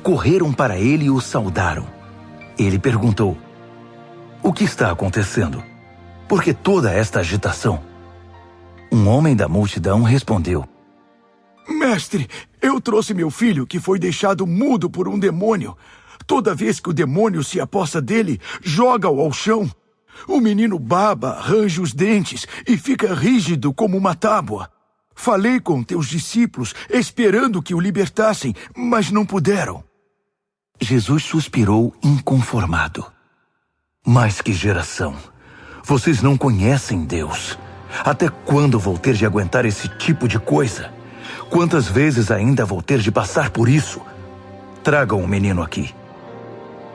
Correram para ele e o saudaram. Ele perguntou: O que está acontecendo? Por que toda esta agitação? Um homem da multidão respondeu: Mestre, eu trouxe meu filho que foi deixado mudo por um demônio. Toda vez que o demônio se apossa dele, joga-o ao chão. O menino baba, range os dentes e fica rígido como uma tábua. Falei com teus discípulos, esperando que o libertassem, mas não puderam. Jesus suspirou inconformado. Mas que geração! Vocês não conhecem Deus. Até quando vou ter de aguentar esse tipo de coisa? Quantas vezes ainda vou ter de passar por isso? Tragam o menino aqui.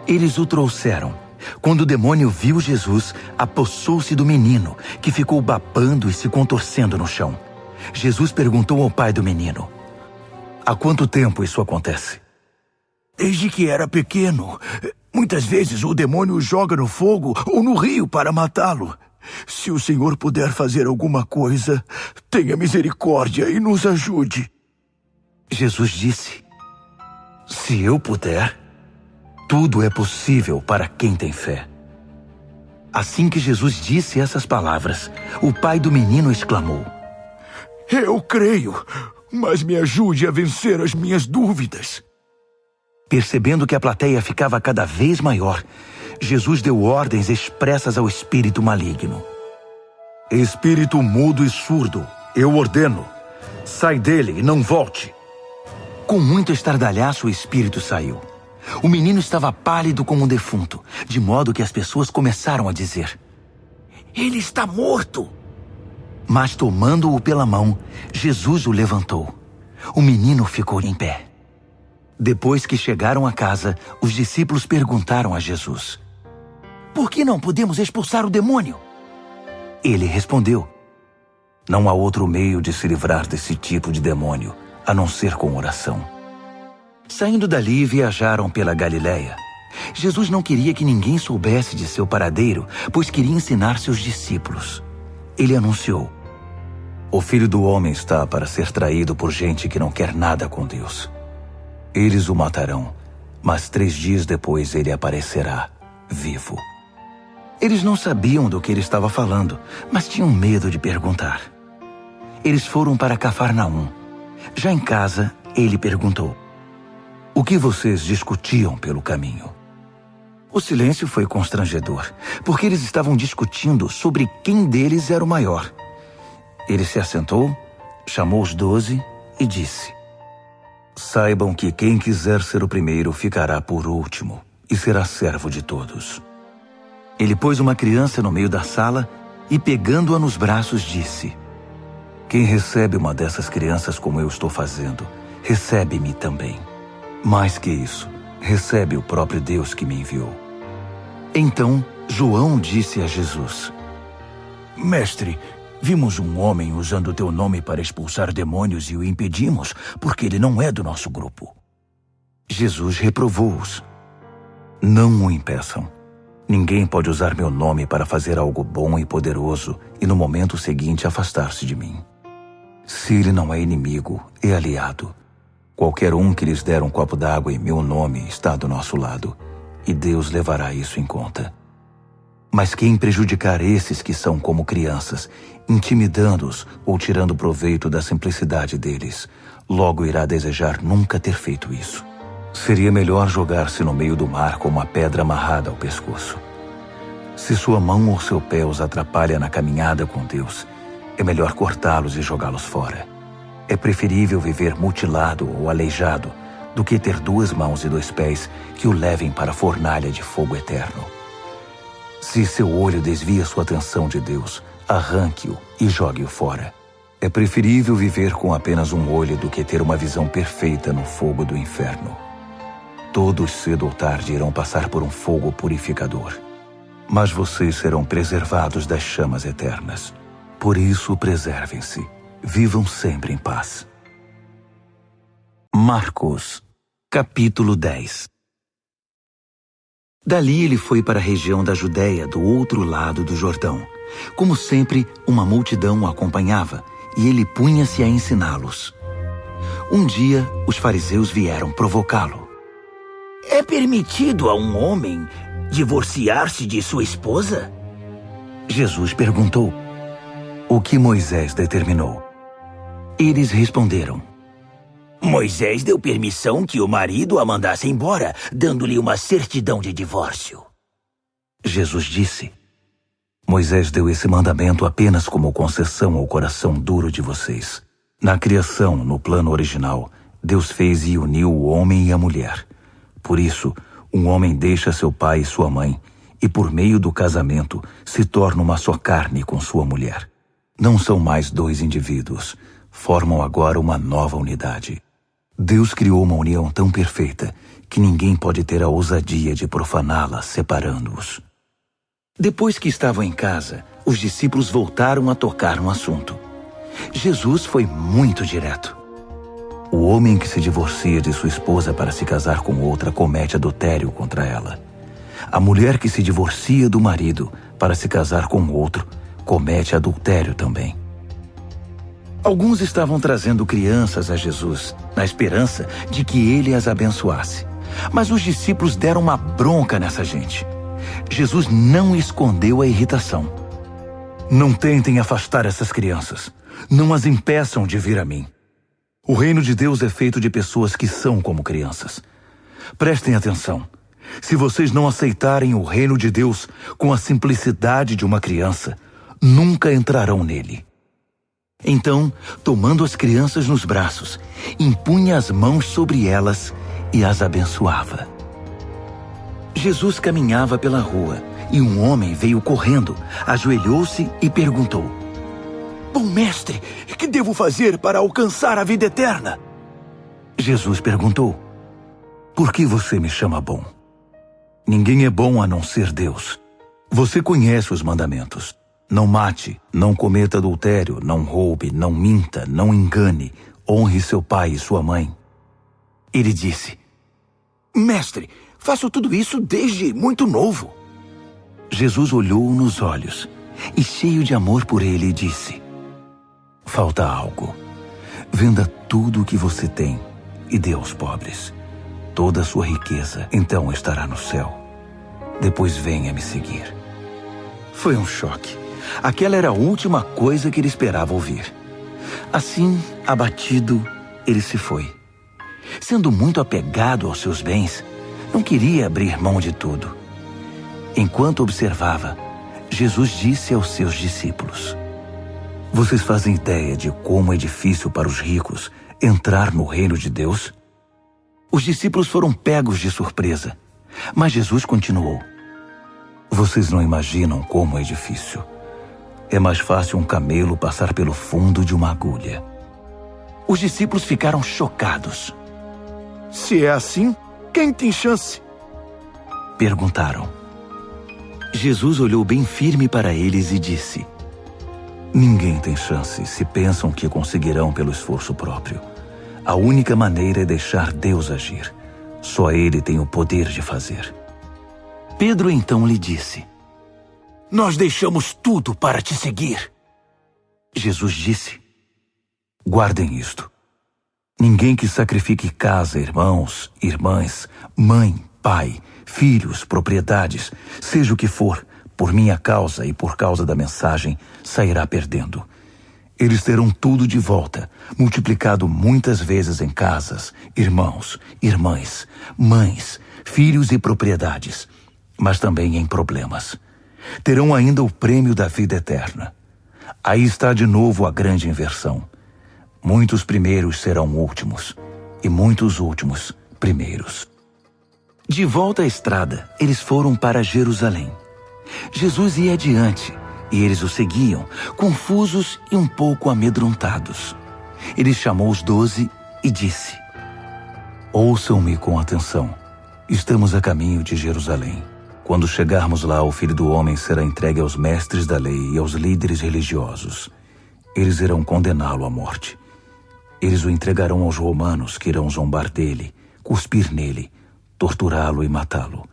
Eles o trouxeram. Quando o demônio viu Jesus, apossou-se do menino, que ficou babando e se contorcendo no chão. Jesus perguntou ao pai do menino: Há quanto tempo isso acontece? Desde que era pequeno. Muitas vezes o demônio o joga no fogo ou no rio para matá-lo. Se o Senhor puder fazer alguma coisa, tenha misericórdia e nos ajude. Jesus disse: Se eu puder, tudo é possível para quem tem fé. Assim que Jesus disse essas palavras, o pai do menino exclamou: Eu creio, mas me ajude a vencer as minhas dúvidas. Percebendo que a plateia ficava cada vez maior, Jesus deu ordens expressas ao espírito maligno. Espírito mudo e surdo, eu ordeno, sai dele e não volte. Com muito estardalhaço, o espírito saiu. O menino estava pálido como um defunto, de modo que as pessoas começaram a dizer: Ele está morto! Mas tomando-o pela mão, Jesus o levantou. O menino ficou em pé. Depois que chegaram a casa, os discípulos perguntaram a Jesus: Por que não podemos expulsar o demônio? Ele respondeu: Não há outro meio de se livrar desse tipo de demônio, a não ser com oração. Saindo dali, viajaram pela Galileia. Jesus não queria que ninguém soubesse de seu paradeiro, pois queria ensinar seus discípulos. Ele anunciou: O Filho do Homem está para ser traído por gente que não quer nada com Deus. Eles o matarão, mas 3 dias depois ele aparecerá, vivo. Eles não sabiam do que ele estava falando, mas tinham medo de perguntar. Eles foram para Cafarnaum. Já em casa, ele perguntou: O que vocês discutiam pelo caminho? O silêncio foi constrangedor, porque eles estavam discutindo sobre quem deles era o maior. Ele se assentou, chamou os 12 e disse: Saibam que quem quiser ser o primeiro ficará por último e será servo de todos. Ele pôs uma criança no meio da sala e, pegando-a nos braços, disse: Quem recebe uma dessas crianças como eu estou fazendo, recebe-me também. Mais que isso, recebe o próprio Deus que me enviou. Então, João disse a Jesus: Mestre, vimos um homem usando o teu nome para expulsar demônios e o impedimos, porque ele não é do nosso grupo. Jesus reprovou-os: Não o impeçam. Ninguém pode usar meu nome para fazer algo bom e poderoso e no momento seguinte afastar-se de mim. Se ele não é inimigo, é aliado. Qualquer um que lhes der um copo d'água em meu nome está do nosso lado, e Deus levará isso em conta. Mas quem prejudicar esses que são como crianças, intimidando-os ou tirando proveito da simplicidade deles, logo irá desejar nunca ter feito isso. Seria melhor jogar-se no meio do mar com uma pedra amarrada ao pescoço. Se sua mão ou seu pé os atrapalha na caminhada com Deus, é melhor cortá-los e jogá-los fora. É preferível viver mutilado ou aleijado do que ter 2 mãos e 2 pés que o levem para a fornalha de fogo eterno. Se seu olho desvia sua atenção de Deus, arranque-o e jogue-o fora. É preferível viver com apenas um olho do que ter uma visão perfeita no fogo do inferno. Todos cedo ou tarde irão passar por um fogo purificador, mas vocês serão preservados das chamas eternas. Por isso, preservem-se. Vivam sempre em paz. Marcos, capítulo 10. Dali ele foi para a região da Judéia, do outro lado do Jordão. Como sempre, uma multidão o acompanhava, e ele punha-se a ensiná-los. Um dia, os fariseus vieram provocá-lo. É permitido a um homem divorciar-se de sua esposa? Jesus perguntou: O que Moisés determinou? Eles responderam: Moisés deu permissão que o marido a mandasse embora, dando-lhe uma certidão de divórcio. Jesus disse: Moisés deu esse mandamento apenas como concessão ao coração duro de vocês. Na criação, no plano original, Deus fez e uniu o homem e a mulher. Por isso, um homem deixa seu pai e sua mãe, e por meio do casamento se torna uma só carne com sua mulher. Não são mais 2 indivíduos, formam agora uma nova unidade. Deus criou uma união tão perfeita que ninguém pode ter a ousadia de profaná-la, separando-os. Depois que estavam em casa, os discípulos voltaram a tocar no assunto. Jesus foi muito direto. O homem que se divorcia de sua esposa para se casar com outra comete adultério contra ela. A mulher que se divorcia do marido para se casar com outro comete adultério também. Alguns estavam trazendo crianças a Jesus, na esperança de que ele as abençoasse. Mas os discípulos deram uma bronca nessa gente. Jesus não escondeu a irritação. Não tentem afastar essas crianças. Não as impeçam de vir a mim. O reino de Deus é feito de pessoas que são como crianças. Prestem atenção. Se vocês não aceitarem o reino de Deus com a simplicidade de uma criança, nunca entrarão nele. Então, tomando as crianças nos braços, impunha as mãos sobre elas e as abençoava. Jesus caminhava pela rua e um homem veio correndo, ajoelhou-se e perguntou: Bom mestre, que devo fazer para alcançar a vida eterna? Jesus perguntou: Por que você me chama bom? Ninguém é bom a não ser Deus. Você conhece os mandamentos. Não mate, não cometa adultério, não roube, não minta, não engane, honre seu pai e sua mãe. Ele disse: Mestre, faço tudo isso desde muito novo. Jesus olhou-o nos olhos e, cheio de amor por ele, disse: Falta algo. Venda tudo o que você tem e dê aos pobres. Toda a sua riqueza então estará no céu. Depois venha me seguir. Foi um choque. Aquela era a última coisa que ele esperava ouvir. Assim, abatido, ele se foi. Sendo muito apegado aos seus bens, não queria abrir mão de tudo. Enquanto observava, Jesus disse aos seus discípulos: Vocês fazem ideia de como é difícil para os ricos entrar no reino de Deus? Os discípulos foram pegos de surpresa, mas Jesus continuou: Vocês não imaginam como é difícil. É mais fácil um camelo passar pelo fundo de uma agulha. Os discípulos ficaram chocados. Se é assim, quem tem chance? Perguntaram. Jesus olhou bem firme para eles e disse: Ninguém tem chance se pensam que conseguirão pelo esforço próprio. A única maneira é deixar Deus agir. Só Ele tem o poder de fazer. Pedro então lhe disse: Nós deixamos tudo para te seguir. Jesus disse: Guardem isto. Ninguém que sacrifique casa, irmãos, irmãs, mãe, pai, filhos, propriedades, seja o que for, por minha causa e por causa da mensagem, sairá perdendo. Eles terão tudo de volta, multiplicado muitas vezes em casas, irmãos, irmãs, mães, filhos e propriedades, mas também em problemas. Terão ainda o prêmio da vida eterna. Aí está de novo a grande inversão. Muitos primeiros serão últimos, e muitos últimos primeiros. De volta à estrada, eles foram para Jerusalém. Jesus ia adiante, e eles o seguiam, confusos e um pouco amedrontados. Ele chamou os 12 e disse: Ouçam-me com atenção. Estamos a caminho de Jerusalém. Quando chegarmos lá, o Filho do Homem será entregue aos mestres da lei e aos líderes religiosos. Eles irão condená-lo à morte. Eles o entregarão aos romanos, que irão zombar dele, cuspir nele, torturá-lo e matá-lo.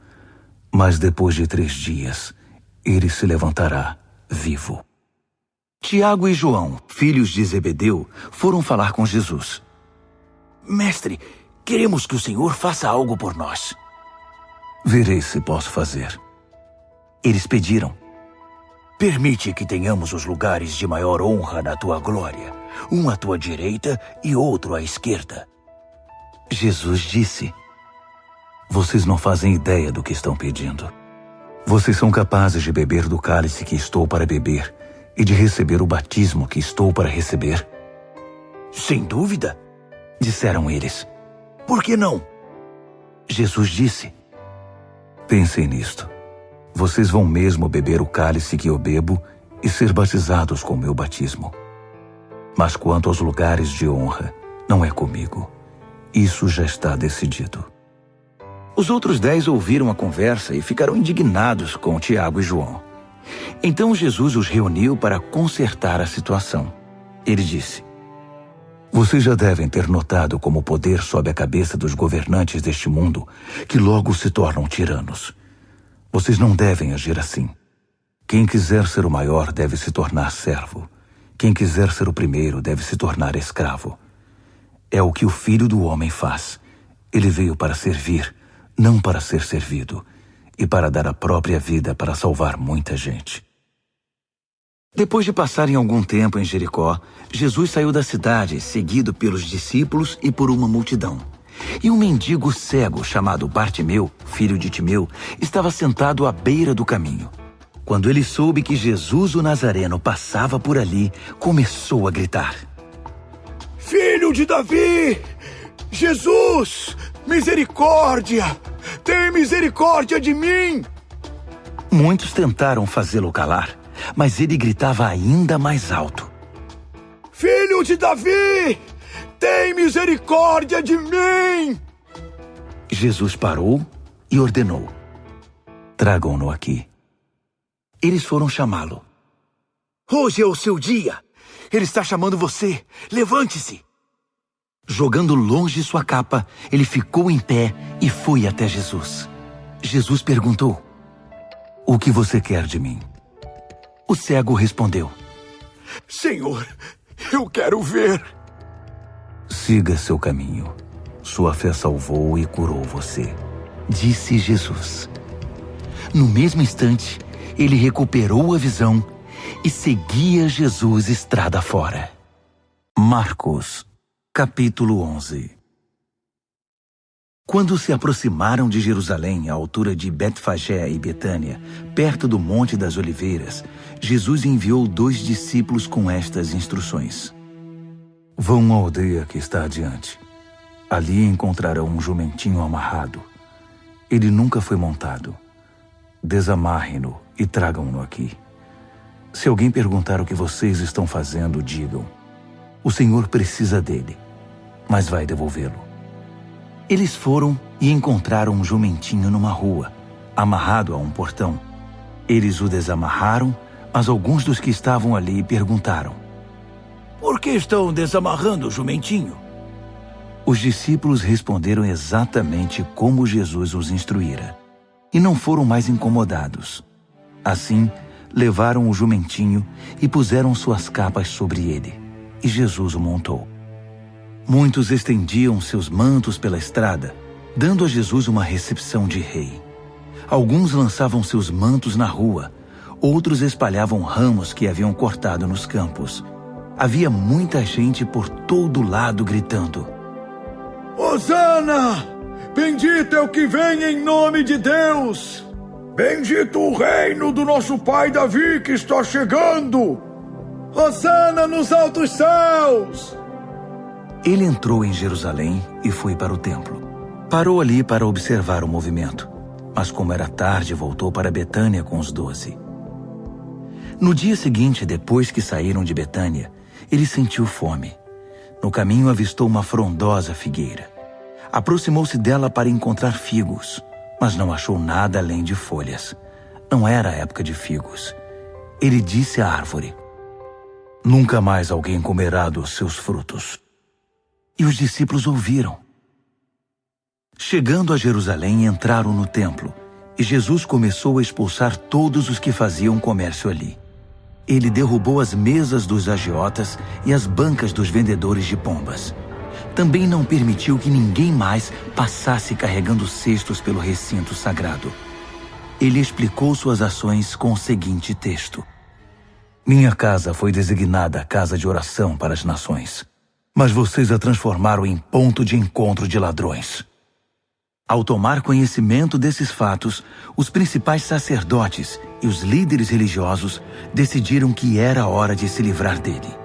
Mas depois de 3 dias, ele se levantará vivo. Tiago e João, filhos de Zebedeu, foram falar com Jesus. Mestre, queremos que o Senhor faça algo por nós. Verei se posso fazer. Eles pediram: Permite que tenhamos os lugares de maior honra na tua glória, um à tua direita e outro à esquerda. Jesus disse: Vocês não fazem ideia do que estão pedindo. Vocês são capazes de beber do cálice que estou para beber e de receber o batismo que estou para receber? Sem dúvida, disseram eles. Por que não? Jesus disse: Pensem nisto. Vocês vão mesmo beber o cálice que eu bebo e ser batizados com o meu batismo. Mas quanto aos lugares de honra, não é comigo. Isso já está decidido. Os outros 10 ouviram a conversa e ficaram indignados com Tiago e João. Então Jesus os reuniu para consertar a situação. Ele disse: Vocês já devem ter notado como o poder sobe a cabeça dos governantes deste mundo, que logo se tornam tiranos. Vocês não devem agir assim. Quem quiser ser o maior deve se tornar servo. Quem quiser ser o primeiro deve se tornar escravo. É o que o Filho do Homem faz. Ele veio para servir, não para ser servido, e para dar a própria vida para salvar muita gente. Depois de passarem algum tempo em Jericó, Jesus saiu da cidade, seguido pelos discípulos e por uma multidão. E um mendigo cego chamado Bartimeu, filho de Timeu, estava sentado à beira do caminho. Quando ele soube que Jesus o Nazareno passava por ali, começou a gritar: Filho de Davi! Jesus! Misericórdia! Tem misericórdia de mim! Muitos tentaram fazê-lo calar, mas ele gritava ainda mais alto: Filho de Davi! Tem misericórdia de mim! Jesus parou e ordenou: Tragam-no aqui. Eles foram chamá-lo. Hoje é o seu dia. Ele está chamando você. Levante-se. Jogando longe sua capa, ele ficou em pé e foi até Jesus. Jesus perguntou: O que você quer de mim? O cego respondeu: Senhor, eu quero ver. Siga seu caminho. Sua fé salvou e curou você, disse Jesus. No mesmo instante, ele recuperou a visão e seguia Jesus estrada fora. Marcos, capítulo 11. Quando se aproximaram de Jerusalém, à altura de Betfagé e Betânia, perto do Monte das Oliveiras, Jesus enviou 2 discípulos com estas instruções: Vão à aldeia que está adiante. Ali encontrarão um jumentinho amarrado. Ele nunca foi montado. desamarrem-no e tragam-no aqui. Se alguém perguntar o que vocês estão fazendo, digam: o Senhor precisa dele, mas vai devolvê-lo. Eles foram e encontraram um jumentinho numa rua, amarrado a um portão. Eles o desamarraram, mas alguns dos que estavam ali perguntaram: por que estão desamarrando o jumentinho? Os discípulos responderam exatamente como Jesus os instruíra, e não foram mais incomodados. Assim, levaram o jumentinho e puseram suas capas sobre ele, e Jesus o montou. Muitos estendiam seus mantos pela estrada, dando a Jesus uma recepção de rei. Alguns lançavam seus mantos na rua, outros espalhavam ramos que haviam cortado nos campos. Havia muita gente por todo lado gritando: Hosana! Bendito é o que vem em nome de Deus! Bendito o reino do nosso pai Davi que está chegando! Hosana nos altos céus! Ele entrou em Jerusalém e foi para o templo. Parou ali para observar o movimento, mas como era tarde, voltou para Betânia com os 12. No dia seguinte, depois que saíram de Betânia, ele sentiu fome. No caminho avistou uma frondosa figueira. Aproximou-se dela para encontrar figos, mas não achou nada além de folhas. Não era a época de figos. Ele disse à árvore: nunca mais alguém comerá dos seus frutos. E os discípulos ouviram. Chegando a Jerusalém, entraram no templo, e Jesus começou a expulsar todos os que faziam comércio ali. Ele derrubou as mesas dos agiotas e as bancas dos vendedores de pombas. Também não permitiu que ninguém mais passasse carregando cestos pelo recinto sagrado. Ele explicou suas ações com o seguinte texto: minha casa foi designada casa de oração para as nações, mas vocês a transformaram em ponto de encontro de ladrões. Ao tomar conhecimento desses fatos, os principais sacerdotes e os líderes religiosos decidiram que era hora de se livrar dele.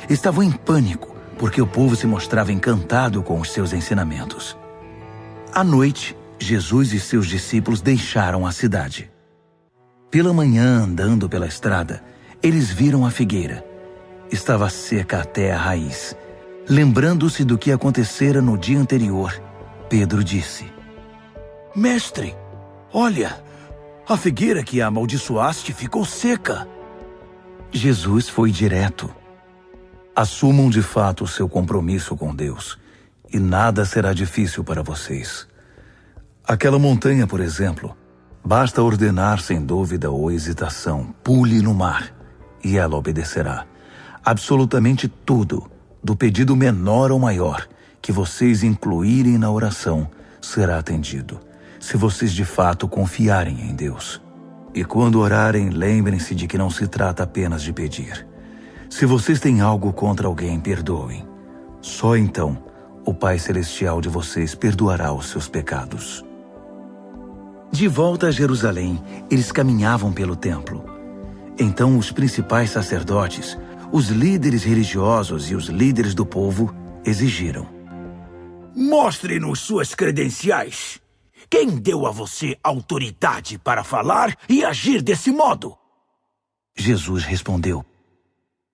Estavam em pânico, porque o povo se mostrava encantado com os seus ensinamentos. À noite, Jesus e seus discípulos deixaram a cidade. Pela manhã, andando pela estrada, eles viram a figueira. Estava seca até a raiz. Lembrando-se do que acontecera no dia anterior, Pedro disse: Mestre, olha, a figueira que amaldiçoaste ficou seca. Jesus foi direto: assumam de fato o seu compromisso com Deus, e nada será difícil para vocês. Aquela montanha, por exemplo, basta ordenar sem dúvida ou hesitação: pule no mar, e ela obedecerá. Absolutamente tudo, do pedido menor ao maior, que vocês incluírem na oração, será atendido, se vocês de fato confiarem em Deus. E quando orarem, lembrem-se de que não se trata apenas de pedir. Se vocês têm algo contra alguém, perdoem. Só então o Pai Celestial de vocês perdoará os seus pecados. De volta a Jerusalém, eles caminhavam pelo templo. Então os principais sacerdotes, os líderes religiosos e os líderes do povo exigiram: mostre-nos suas credenciais. Quem deu a você autoridade para falar e agir desse modo? Jesus respondeu: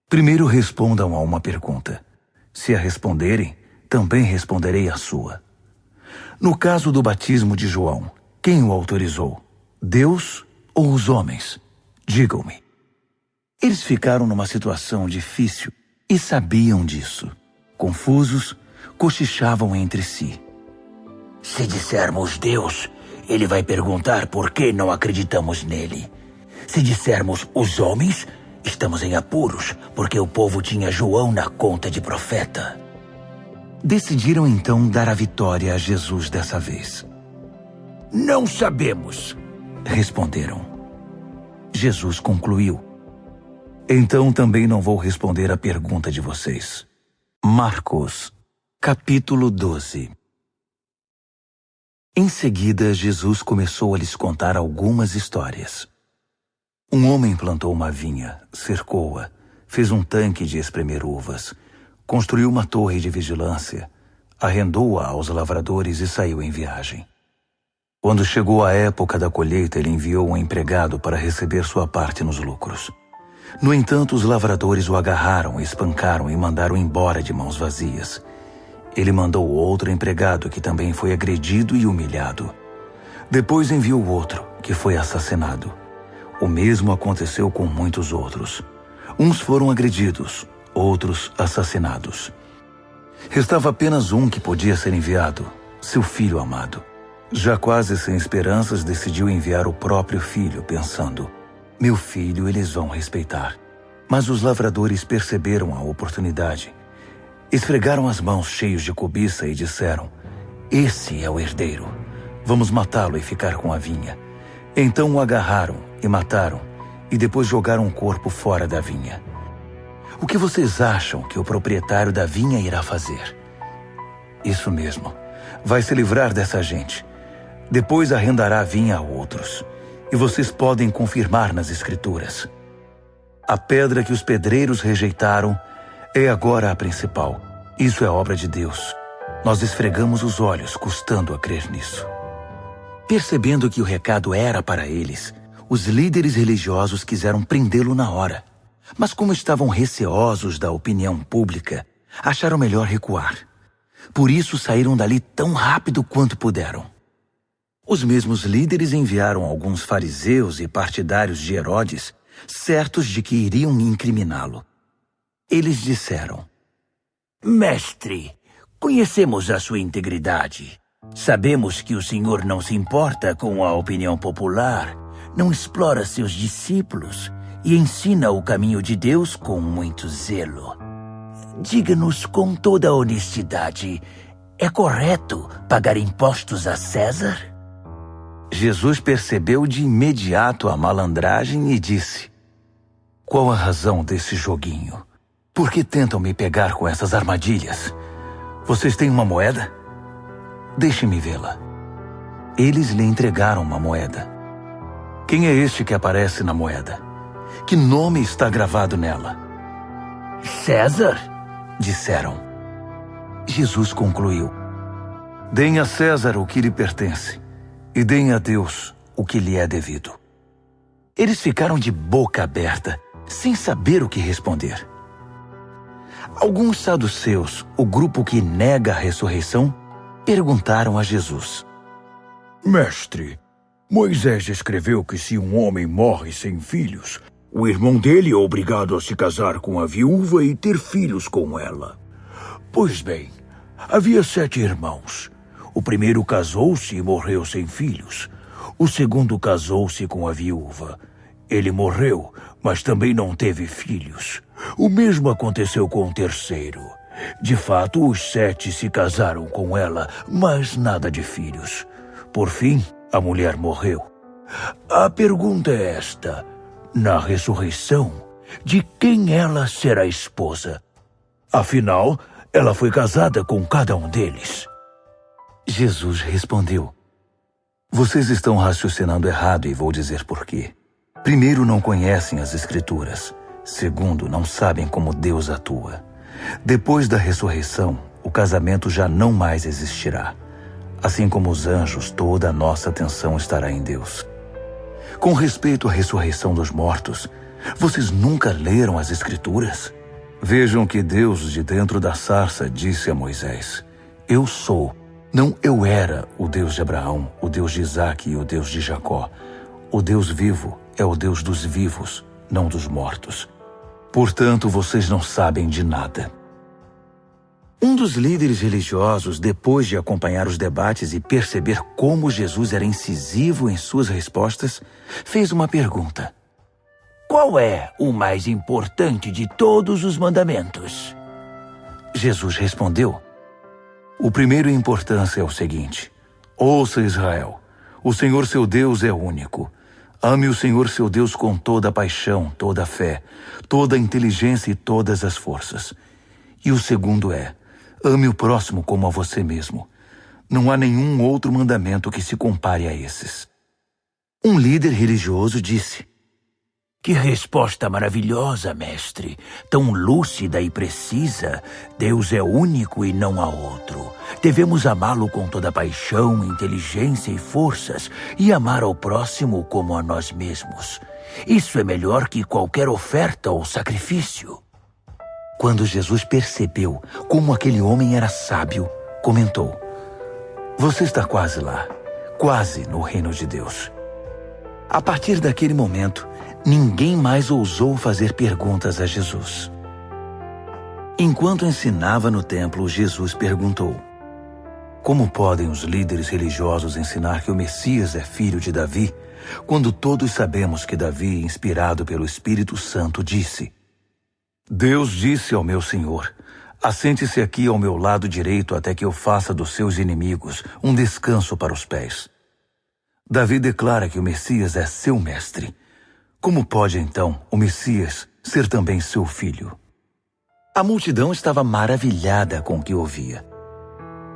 primeiro respondam a uma pergunta. Se a responderem, também responderei a sua. No caso do batismo de João, quem o autorizou? Deus ou os homens? Digam-me. Eles ficaram numa situação difícil e sabiam disso. Confusos, cochichavam entre si. Se dissermos Deus, ele vai perguntar por que não acreditamos nele. Se dissermos os homens, estamos em apuros, porque o povo tinha João na conta de profeta. Decidiram então dar a vitória a Jesus dessa vez. Não sabemos, responderam. Jesus concluiu: então também não vou responder a pergunta de vocês. Marcos, capítulo 12. Em seguida, Jesus começou a lhes contar algumas histórias. Um homem plantou uma vinha, cercou-a, fez um tanque de espremer uvas, construiu uma torre de vigilância, arrendou-a aos lavradores e saiu em viagem. Quando chegou a época da colheita, ele enviou um empregado para receber sua parte nos lucros. No entanto, os lavradores o agarraram, espancaram e mandaram embora de mãos vazias. Ele mandou outro empregado que também foi agredido e humilhado. Depois enviou outro, que foi assassinado. O mesmo aconteceu com muitos outros. Uns foram agredidos, outros assassinados. Restava apenas um que podia ser enviado, seu filho amado. Já quase sem esperanças, decidiu enviar o próprio filho, pensando: meu filho eles vão respeitar. Mas os lavradores perceberam a oportunidade. Esfregaram as mãos cheios de cobiça e disseram: esse é o herdeiro. Vamos matá-lo e ficar com a vinha. Então o agarraram e mataram, e depois jogaram o corpo fora da vinha. O que vocês acham que o proprietário da vinha irá fazer? Isso mesmo, vai se livrar dessa gente. Depois arrendará a vinha a outros. E vocês podem confirmar nas Escrituras. A pedra que os pedreiros rejeitaram é agora a principal. Isso é obra de Deus. Nós esfregamos os olhos, custando a crer nisso. Percebendo que o recado era para eles, os líderes religiosos quiseram prendê-lo na hora. Mas como estavam receosos da opinião pública, acharam melhor recuar. Por isso saíram dali tão rápido quanto puderam. Os mesmos líderes enviaram alguns fariseus e partidários de Herodes, certos de que iriam incriminá-lo. Eles disseram: Mestre, conhecemos a sua integridade. Sabemos que o senhor não se importa com a opinião popular, não explora seus discípulos e ensina o caminho de Deus com muito zelo. Diga-nos com toda a honestidade, é correto pagar impostos a César? Jesus percebeu de imediato a malandragem e disse: qual a razão desse joguinho? Por que tentam me pegar com essas armadilhas? Vocês têm uma moeda? Deixe-me vê-la. Eles lhe entregaram uma moeda. Quem é este que aparece na moeda? Que nome está gravado nela? César, disseram. Jesus concluiu: deem a César o que lhe pertence e deem a Deus o que lhe é devido. Eles ficaram de boca aberta, sem saber o que responder. Alguns saduceus, o grupo que nega a ressurreição, perguntaram a Jesus: Mestre, Moisés escreveu que se um homem morre sem filhos, o irmão dele é obrigado a se casar com a viúva e ter filhos com ela. Pois bem, havia 7 irmãos. O primeiro casou-se e morreu sem filhos. O segundo casou-se com a viúva. Ele morreu, mas também não teve filhos. O mesmo aconteceu com o terceiro. De fato, os 7 se casaram com ela, mas nada de filhos. Por fim, a mulher morreu. A pergunta é esta: na ressurreição, de quem ela será esposa? Afinal, ela foi casada com cada um deles. Jesus respondeu: vocês estão raciocinando errado e vou dizer por quê. Primeiro, não conhecem as Escrituras. Segundo, não sabem como Deus atua. Depois da ressurreição, o casamento já não mais existirá. Assim como os anjos, toda a nossa atenção estará em Deus. Com respeito à ressurreição dos mortos, vocês nunca leram as Escrituras? Vejam que Deus, de dentro da sarça, disse a Moisés: eu sou, não eu era, o Deus de Abraão, o Deus de Isaque e o Deus de Jacó. O Deus vivo é o Deus dos vivos, não dos mortos. Portanto, vocês não sabem de nada. Um dos líderes religiosos, depois de acompanhar os debates e perceber como Jesus era incisivo em suas respostas, fez uma pergunta: qual é o mais importante de todos os mandamentos? Jesus respondeu: o primeiro em importância é o seguinte: ouça, Israel, o Senhor seu Deus é único. Ame o Senhor seu Deus com toda a paixão, toda a fé, toda a inteligência e todas as forças. E o segundo é: ame o próximo como a você mesmo. Não há nenhum outro mandamento que se compare a esses. Um líder religioso disse: que resposta maravilhosa, mestre! Tão lúcida e precisa. Deus é único e não há outro. Devemos amá-lo com toda paixão, inteligência e forças e amar ao próximo como a nós mesmos. Isso é melhor que qualquer oferta ou sacrifício. Quando Jesus percebeu como aquele homem era sábio, comentou: Você está quase lá, quase no reino de Deus. A partir daquele momento, ninguém mais ousou fazer perguntas a Jesus. Enquanto ensinava no templo, Jesus perguntou: Como podem os líderes religiosos ensinar que o Messias é filho de Davi, quando todos sabemos que Davi, inspirado pelo Espírito Santo, disse: Deus disse ao meu Senhor: Assente-se aqui ao meu lado direito até que eu faça dos seus inimigos um descanso para os pés. Davi declara que o Messias é seu mestre. Como pode, então, o Messias ser também seu filho? A multidão estava maravilhada com o que ouvia.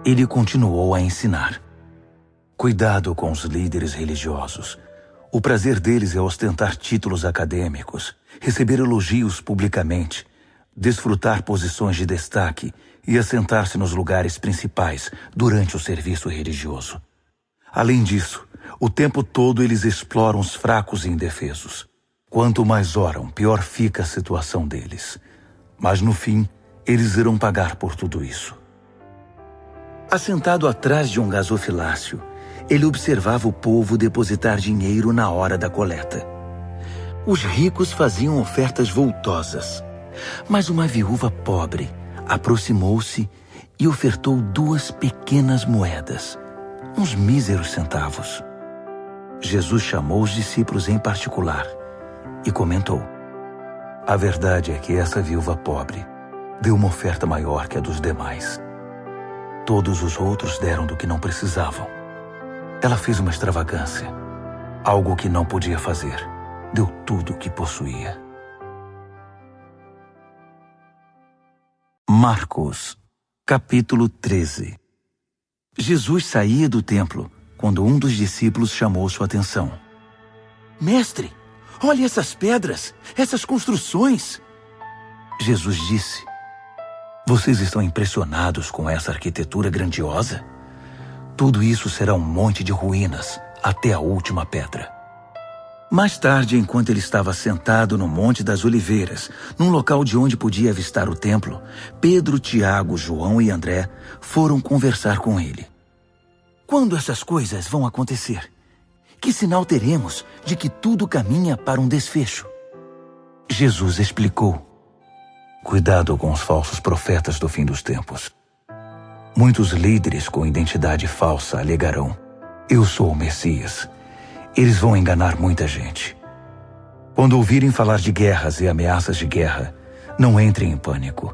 Ele continuou a ensinar: Cuidado com os líderes religiosos. O prazer deles é ostentar títulos acadêmicos, receber elogios publicamente, desfrutar posições de destaque e assentar-se nos lugares principais durante o serviço religioso. Além disso, o tempo todo eles exploram os fracos e indefesos. Quanto mais oram, pior fica a situação deles. Mas no fim, eles irão pagar por tudo isso. Assentado atrás de um gasofilácio, ele observava o povo depositar dinheiro na hora da coleta. Os ricos faziam ofertas voltosas, mas uma viúva pobre aproximou-se e ofertou 2 pequenas moedas, uns míseros centavos. Jesus chamou os discípulos em particular e comentou: A verdade é que essa viúva pobre deu uma oferta maior que a dos demais. Todos os outros deram do que não precisavam. Ela fez uma extravagância, algo que não podia fazer. Deu tudo o que possuía. Marcos, capítulo 13. Jesus saía do templo quando um dos discípulos chamou sua atenção. Mestre, olhe essas pedras, essas construções. Jesus disse: Vocês estão impressionados com essa arquitetura grandiosa? Tudo isso será um monte de ruínas até a última pedra. Mais tarde, enquanto ele estava sentado no Monte das Oliveiras, num local de onde podia avistar o templo, Pedro, Tiago, João e André foram conversar com ele. Quando essas coisas vão acontecer? Que sinal teremos de que tudo caminha para um desfecho? Jesus explicou: Cuidado com os falsos profetas do fim dos tempos. Muitos líderes com identidade falsa alegarão: Eu sou o Messias. Eles vão enganar muita gente. Quando ouvirem falar de guerras e ameaças de guerra, não entrem em pânico.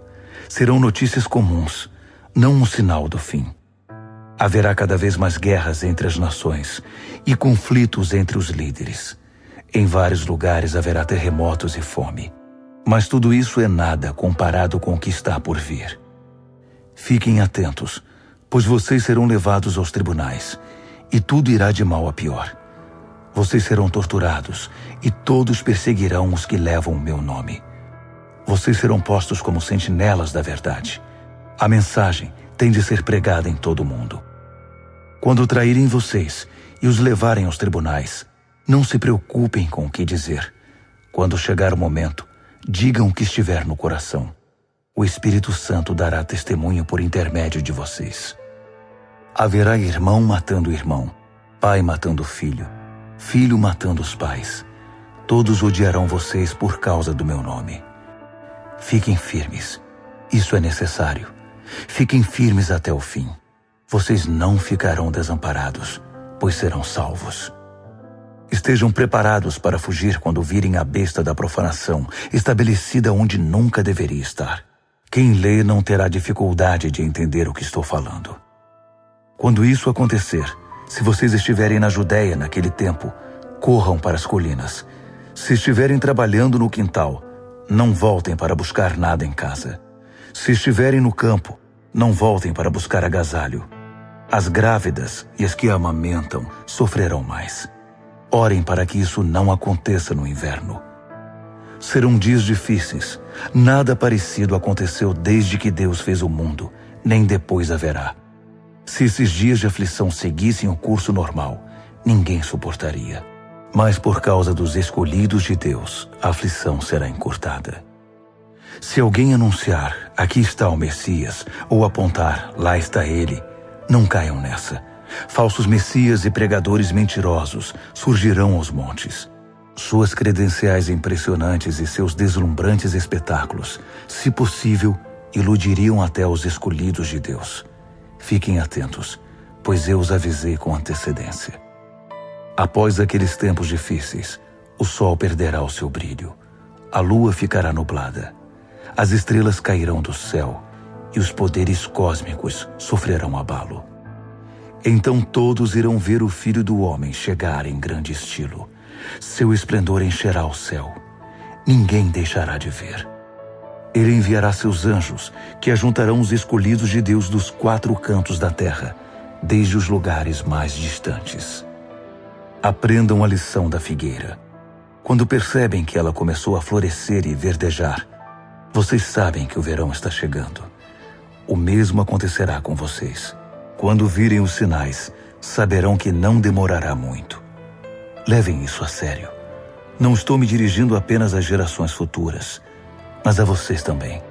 Serão notícias comuns, não um sinal do fim. Haverá cada vez mais guerras entre as nações e conflitos entre os líderes. Em vários lugares haverá terremotos e fome. Mas tudo isso é nada comparado com o que está por vir. Fiquem atentos, pois vocês serão levados aos tribunais, e tudo irá de mal a pior. Vocês serão torturados, e todos perseguirão os que levam o meu nome. Vocês serão postos como sentinelas da verdade. A mensagem tem de ser pregada em todo o mundo. Quando traírem vocês e os levarem aos tribunais, não se preocupem com o que dizer. Quando chegar o momento, digam o que estiver no coração. O Espírito Santo dará testemunho por intermédio de vocês. Haverá irmão matando irmão, pai matando filho, filho matando os pais. Todos odiarão vocês por causa do meu nome. Fiquem firmes. Isso é necessário. Fiquem firmes até o fim. Vocês não ficarão desamparados, pois serão salvos. Estejam preparados para fugir quando virem a besta da profanação, estabelecida onde nunca deveria estar. Quem lê não terá dificuldade de entender o que estou falando. Quando isso acontecer, se vocês estiverem na Judéia naquele tempo, corram para as colinas. Se estiverem trabalhando no quintal, não voltem para buscar nada em casa. Se estiverem no campo, não voltem para buscar agasalho. As grávidas e as que amamentam sofrerão mais. Orem para que isso não aconteça no inverno. Serão dias difíceis. Nada parecido aconteceu desde que Deus fez o mundo, nem depois haverá. Se esses dias de aflição seguissem o curso normal, ninguém suportaria. Mas por causa dos escolhidos de Deus, a aflição será encurtada. Se alguém anunciar, aqui está o Messias, ou apontar, lá está ele, não caiam nessa. Falsos messias e pregadores mentirosos surgirão aos montes. Suas credenciais impressionantes e seus deslumbrantes espetáculos, se possível, iludiriam até os escolhidos de Deus. Fiquem atentos, pois eu os avisei com antecedência. Após aqueles tempos difíceis, o sol perderá o seu brilho, a lua ficará nublada, as estrelas cairão do céu e os poderes cósmicos sofrerão abalo. Então todos irão ver o Filho do Homem chegar em grande estilo. Seu esplendor encherá o céu. Ninguém deixará de ver. Ele enviará seus anjos, que ajuntarão os escolhidos de Deus dos 4 cantos da terra, desde os lugares mais distantes. Aprendam a lição da figueira. Quando percebem que ela começou a florescer e verdejar, vocês sabem que o verão está chegando. O mesmo acontecerá com vocês. Quando virem os sinais, saberão que não demorará muito. Levem isso a sério. Não estou me dirigindo apenas às gerações futuras, mas a vocês também.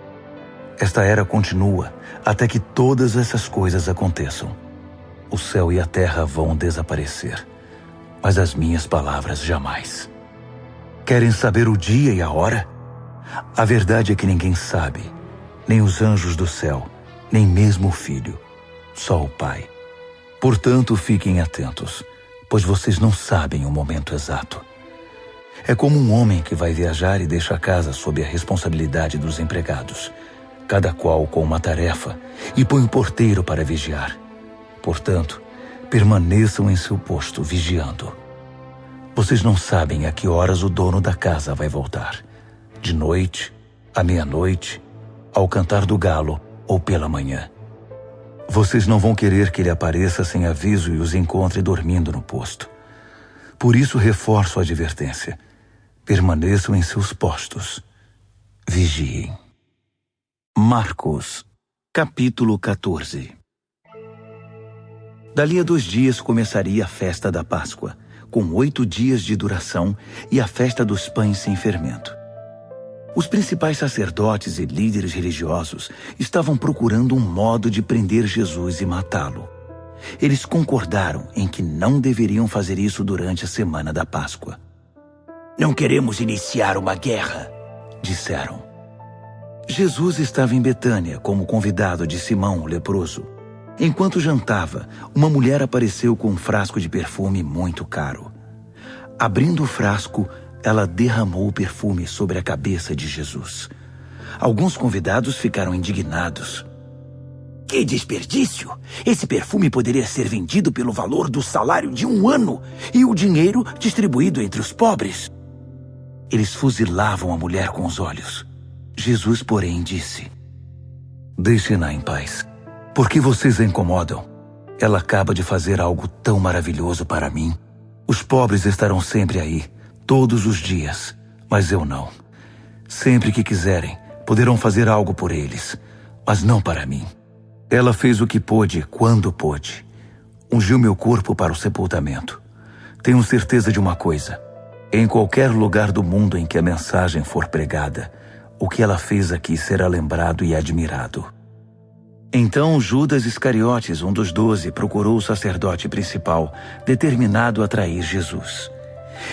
Esta era continua até que todas essas coisas aconteçam. O céu e a terra vão desaparecer, mas as minhas palavras jamais. Querem saber o dia e a hora? A verdade é que ninguém sabe, nem os anjos do céu, nem mesmo o Filho, só o Pai. Portanto, fiquem atentos, pois vocês não sabem o momento exato. É como um homem que vai viajar e deixa a casa sob a responsabilidade dos empregados, cada qual com uma tarefa, e põe o porteiro para vigiar. Portanto, permaneçam em seu posto, vigiando. Vocês não sabem a que horas o dono da casa vai voltar. De noite, à meia-noite, ao cantar do galo ou pela manhã. Vocês não vão querer que ele apareça sem aviso e os encontre dormindo no posto. Por isso reforço a advertência. Permaneçam em seus postos. Vigiem. Marcos, capítulo 14. Dali a 2 dias começaria a festa da Páscoa, com 8 dias de duração, e a festa dos pães sem fermento. Os principais sacerdotes e líderes religiosos estavam procurando um modo de prender Jesus e matá-lo. Eles concordaram em que não deveriam fazer isso durante a semana da Páscoa. Não queremos iniciar uma guerra, disseram. Jesus estava em Betânia como convidado de Simão, o leproso. Enquanto jantava, uma mulher apareceu com um frasco de perfume muito caro. Abrindo o frasco, ela derramou o perfume sobre a cabeça de Jesus. Alguns convidados ficaram indignados. Que desperdício! Esse perfume poderia ser vendido pelo valor do salário de 1 ano e o dinheiro distribuído entre os pobres. Eles fuzilavam a mulher com os olhos. Jesus, porém, disse: Deixem-na em paz. Por que vocês a incomodam? Ela acaba de fazer algo tão maravilhoso para mim. Os pobres estarão sempre aí, todos os dias, mas eu não. Sempre que quiserem, poderão fazer algo por eles, mas não para mim. Ela fez o que pôde, quando pôde. Ungiu meu corpo para o sepultamento. Tenho certeza de uma coisa. Em qualquer lugar do mundo em que a mensagem for pregada, o que ela fez aqui será lembrado e admirado. Então Judas Iscariotes, um dos 12, procurou o sacerdote principal, determinado a trair Jesus.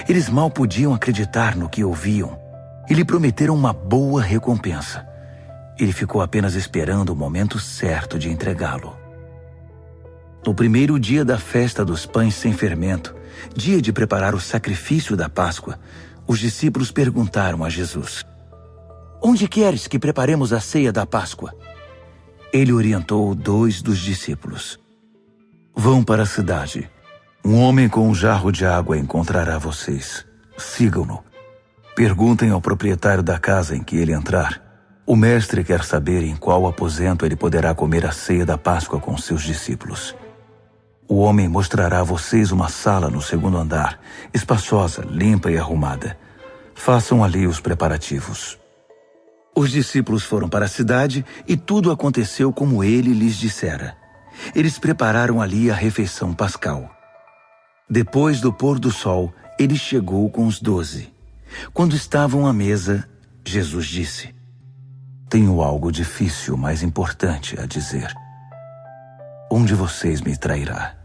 Eles mal podiam acreditar no que ouviam e lhe prometeram uma boa recompensa. Ele ficou apenas esperando o momento certo de entregá-lo. No primeiro dia da festa dos pães sem fermento, dia de preparar o sacrifício da Páscoa, os discípulos perguntaram a Jesus: Onde queres que preparemos a ceia da Páscoa? Ele orientou 2 dos discípulos. Vão para a cidade. Um homem com um jarro de água encontrará vocês. Sigam-no. Perguntem ao proprietário da casa em que ele entrar. O mestre quer saber em qual aposento ele poderá comer a ceia da Páscoa com seus discípulos. O homem mostrará a vocês uma sala no 2º andar, espaçosa, limpa e arrumada. Façam ali os preparativos. Os discípulos foram para a cidade e tudo aconteceu como ele lhes dissera. Eles prepararam ali a refeição pascal. Depois do pôr do sol, ele chegou com os 12. Quando estavam à mesa, Jesus disse: Tenho algo difícil, mas importante a dizer. Um de vocês me trairá.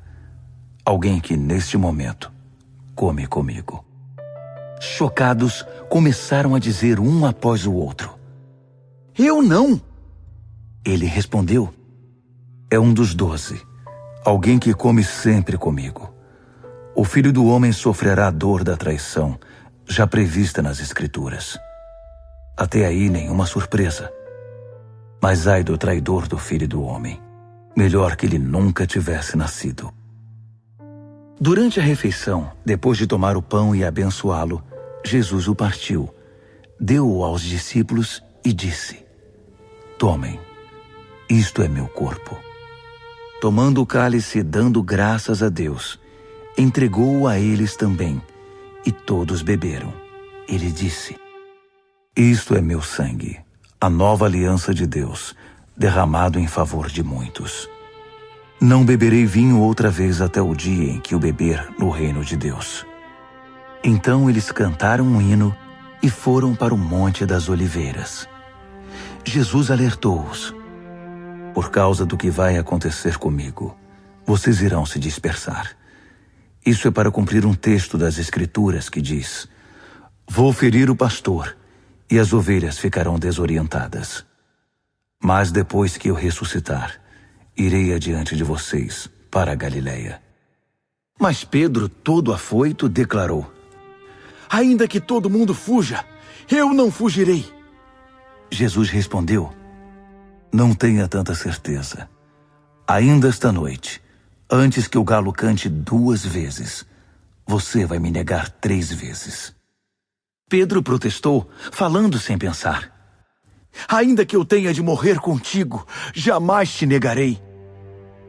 Alguém que, neste momento, come comigo. Chocados, começaram a dizer um após o outro: Eu não! Ele respondeu: É um dos 12, alguém que come sempre comigo. O Filho do Homem sofrerá a dor da traição, já prevista nas Escrituras. Até aí nenhuma surpresa. Mas ai do traidor do Filho do Homem. Melhor que ele nunca tivesse nascido. Durante a refeição, depois de tomar o pão e abençoá-lo, Jesus o partiu, deu-o aos discípulos e disse: Tomem, isto é meu corpo. Tomando o cálice e dando graças a Deus, entregou-o a eles também, e todos beberam. Ele disse: Isto é meu sangue, a nova aliança de Deus, derramado em favor de muitos. Não beberei vinho outra vez até o dia em que o beber no reino de Deus. Então eles cantaram um hino e foram para o Monte das Oliveiras. Jesus alertou-os: Por causa do que vai acontecer comigo, vocês irão se dispersar. Isso é para cumprir um texto das Escrituras que diz: Vou ferir o pastor, e as ovelhas ficarão desorientadas. Mas depois que eu ressuscitar, irei adiante de vocês para a Galileia. Mas Pedro, todo afoito, declarou: Ainda que todo mundo fuja, eu não fugirei. Jesus respondeu: Não tenha tanta certeza. Ainda esta noite, antes que o galo cante 2 vezes, você vai me negar 3 vezes. Pedro protestou, falando sem pensar: Ainda que eu tenha de morrer contigo, jamais te negarei.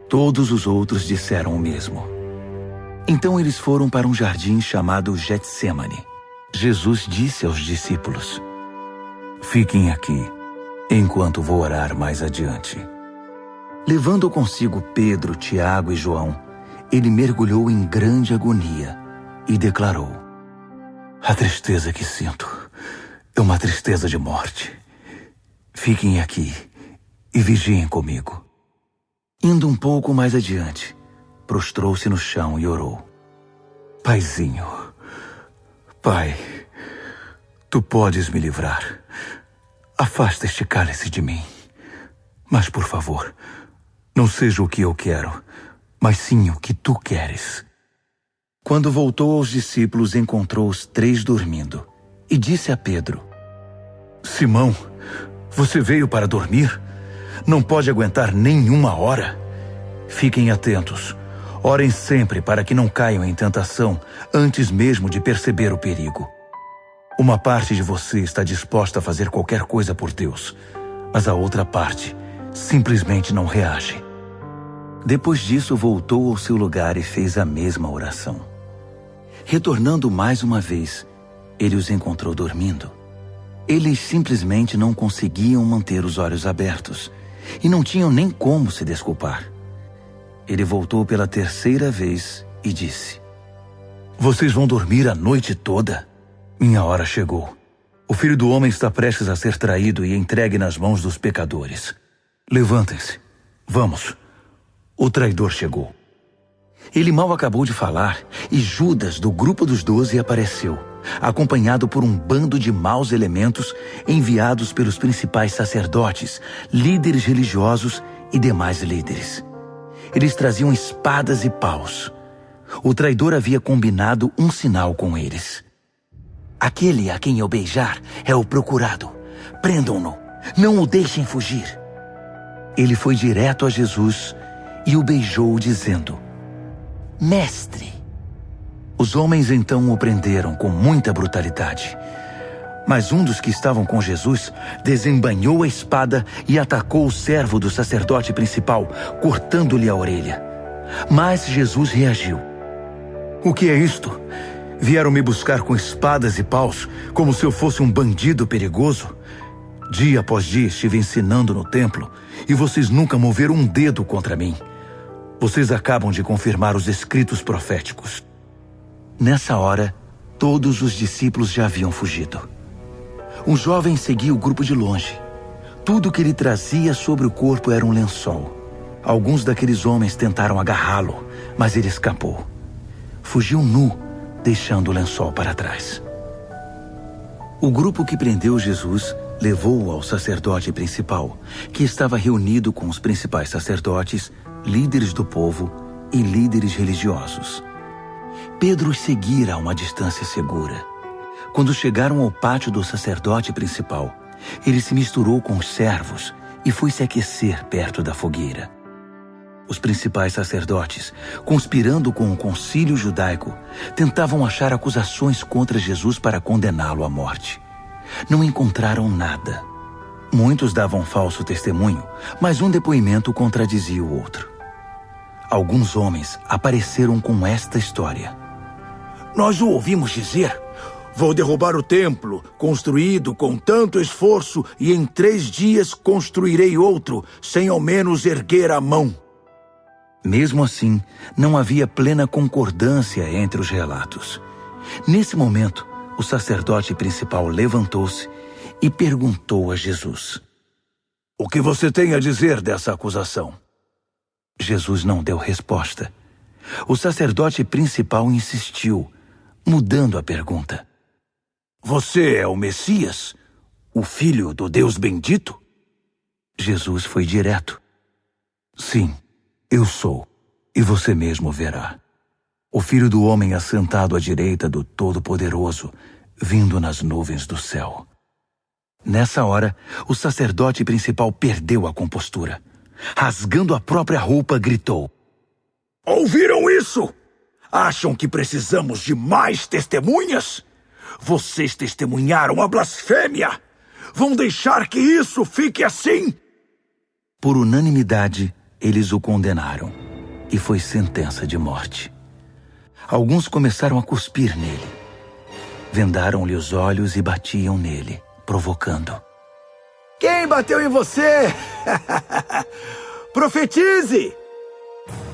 Todos os outros disseram o mesmo. Então eles foram para um jardim chamado Getsêmani. Jesus disse aos discípulos: Fiquem aqui, enquanto vou orar mais adiante. Levando consigo Pedro, Tiago e João, ele mergulhou em grande agonia e declarou: A tristeza que sinto é uma tristeza de morte. Fiquem aqui e vigiem comigo. Indo um pouco mais adiante, prostrou-se no chão e orou: Paizinho, Pai, Tu podes me livrar. Afasta este cálice de mim. Mas, por favor, não seja o que eu quero, mas sim o que Tu queres. Quando voltou aos discípulos, encontrou os 3 dormindo e disse a Pedro: Simão, você veio para dormir? Não pode aguentar nem 1 hora? Fiquem atentos. Orem sempre para que não caiam em tentação antes mesmo de perceber o perigo. Uma parte de você está disposta a fazer qualquer coisa por Deus, mas a outra parte simplesmente não reage. Depois disso, voltou ao seu lugar e fez a mesma oração. Retornando mais uma vez, ele os encontrou dormindo. Eles simplesmente não conseguiam manter os olhos abertos e não tinham nem como se desculpar. Ele voltou pela 3ª vez e disse: Vocês vão dormir a noite toda? Minha hora chegou. O Filho do Homem está prestes a ser traído e entregue nas mãos dos pecadores. Levantem-se. Vamos. O traidor chegou. Ele mal acabou de falar e Judas, do grupo dos 12, apareceu, acompanhado por um bando de maus elementos enviados pelos principais sacerdotes, líderes religiosos e demais líderes. Eles traziam espadas e paus. O traidor havia combinado um sinal com eles. Aquele a quem eu beijar é o procurado. Prendam-no. Não o deixem fugir. Ele foi direto a Jesus e o beijou, dizendo: Mestre. Os homens então o prenderam com muita brutalidade. Mas um dos que estavam com Jesus desembainhou a espada e atacou o servo do sacerdote principal, cortando-lhe a orelha. Mas Jesus reagiu. O que é isto? Vieram me buscar com espadas e paus, como se eu fosse um bandido perigoso? Dia após dia estive ensinando no templo, e vocês nunca moveram um dedo contra mim. Vocês acabam de confirmar os escritos proféticos. Nessa hora, todos os discípulos já haviam fugido. Um jovem seguia o grupo de longe. Tudo que ele trazia sobre o corpo era um lençol. Alguns daqueles homens tentaram agarrá-lo, mas ele escapou. Fugiu nu, deixando o lençol para trás. O grupo que prendeu Jesus levou-o ao sacerdote principal, que estava reunido com os principais sacerdotes, líderes do povo e líderes religiosos. Pedro os seguira a uma distância segura. Quando chegaram ao pátio do sacerdote principal, ele se misturou com os servos e foi se aquecer perto da fogueira. Os principais sacerdotes, conspirando com o concílio judaico, tentavam achar acusações contra Jesus para condená-lo à morte. Não encontraram nada. Muitos davam falso testemunho, mas um depoimento contradizia o outro. Alguns homens apareceram com esta história. Nós o ouvimos dizer: vou derrubar o templo, construído com tanto esforço, e em 3 dias construirei outro, sem ao menos erguer a mão. Mesmo assim, não havia plena concordância entre os relatos. Nesse momento, o sacerdote principal levantou-se e perguntou a Jesus: O que você tem a dizer dessa acusação? Jesus não deu resposta. O sacerdote principal insistiu, mudando a pergunta. Você é o Messias, o Filho do Deus bendito? Jesus foi direto. Sim, eu sou, e você mesmo verá. O Filho do Homem assentado à direita do Todo-Poderoso, vindo nas nuvens do céu. Nessa hora, o sacerdote principal perdeu a compostura. Rasgando a própria roupa, gritou: Ouviram isso? Acham que precisamos de mais testemunhas? Vocês testemunharam a blasfêmia! Vão deixar que isso fique assim? Por unanimidade, eles o condenaram, e foi sentença de morte. Alguns começaram a cuspir nele. Vendaram-lhe os olhos e batiam nele, provocando. Quem bateu em você? Profetize!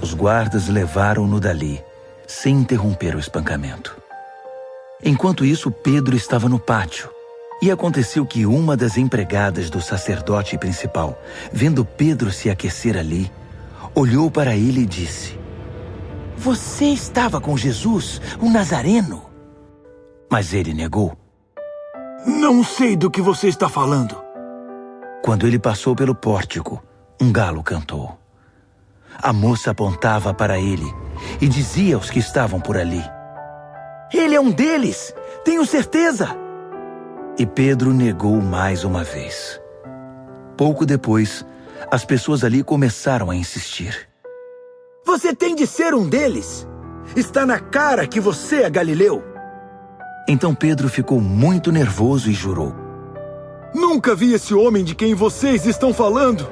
Os guardas levaram-no dali, sem interromper o espancamento. Enquanto isso, Pedro estava no pátio. E aconteceu que uma das empregadas do sacerdote principal, vendo Pedro se aquecer ali, olhou para ele e disse: Você estava com Jesus, o Nazareno? Mas ele negou. Não sei do que você está falando. Quando ele passou pelo pórtico, um galo cantou. A moça apontava para ele e dizia aos que estavam por ali: Ele é um deles, tenho certeza. E Pedro negou mais uma vez. Pouco depois, as pessoas ali começaram a insistir. Você tem de ser um deles. Está na cara que você é galileu. Então Pedro ficou muito nervoso e jurou: Nunca vi esse homem de quem vocês estão falando.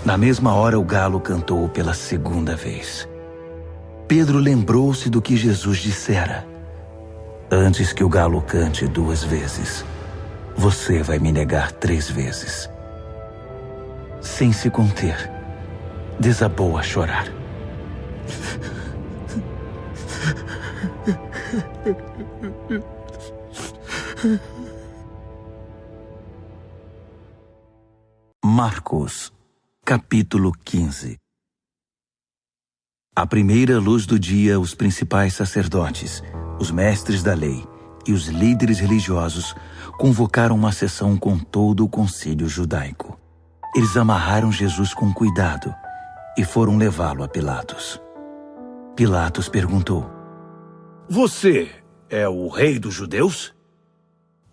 Na mesma hora, o galo cantou pela segunda vez. Pedro lembrou-se do que Jesus dissera: Antes que o galo cante 2 vezes, você vai me negar 3 vezes. Sem se conter, desabou a chorar. Marcos, capítulo 15. À primeira luz do dia, os principais sacerdotes, os mestres da lei e os líderes religiosos convocaram uma sessão com todo o concílio judaico. Eles amarraram Jesus com cuidado e foram levá-lo a Pilatos. Pilatos perguntou: Você é o rei dos judeus?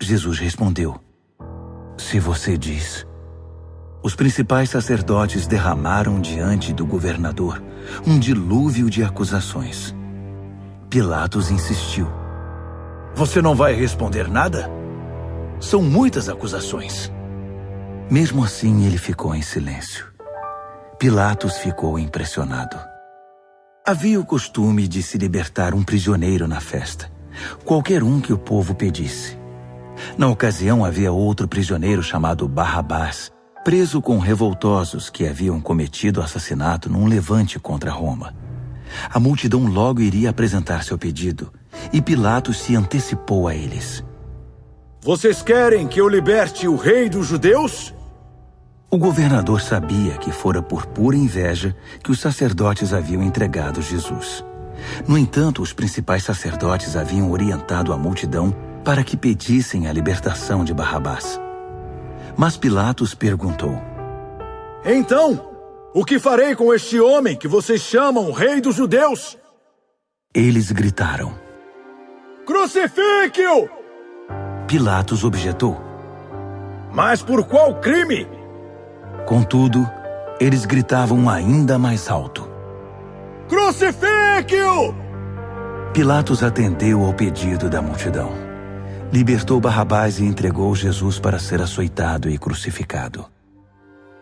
Jesus respondeu: Se você diz. Os principais sacerdotes derramaram diante do governador um dilúvio de acusações. Pilatos insistiu: Você não vai responder nada? São muitas acusações. Mesmo assim, ele ficou em silêncio. Pilatos ficou impressionado. Havia o costume de se libertar um prisioneiro na festa, qualquer um que o povo pedisse. Na ocasião, havia outro prisioneiro chamado Barrabás, preso com revoltosos que haviam cometido assassinato num levante contra Roma. A multidão logo iria apresentar seu pedido, e Pilatos se antecipou a eles. Vocês querem que eu liberte o rei dos judeus? O governador sabia que fora por pura inveja que os sacerdotes haviam entregado Jesus. No entanto, os principais sacerdotes haviam orientado a multidão para que pedissem a libertação de Barrabás. Mas Pilatos perguntou: Então, o que farei com este homem que vocês chamam rei dos judeus? Eles gritaram: Crucifique-o! Pilatos objetou: Mas por qual crime? Contudo, eles gritavam ainda mais alto: Crucifique-o! Pilatos atendeu ao pedido da multidão. Libertou Barrabás e entregou Jesus para ser açoitado e crucificado.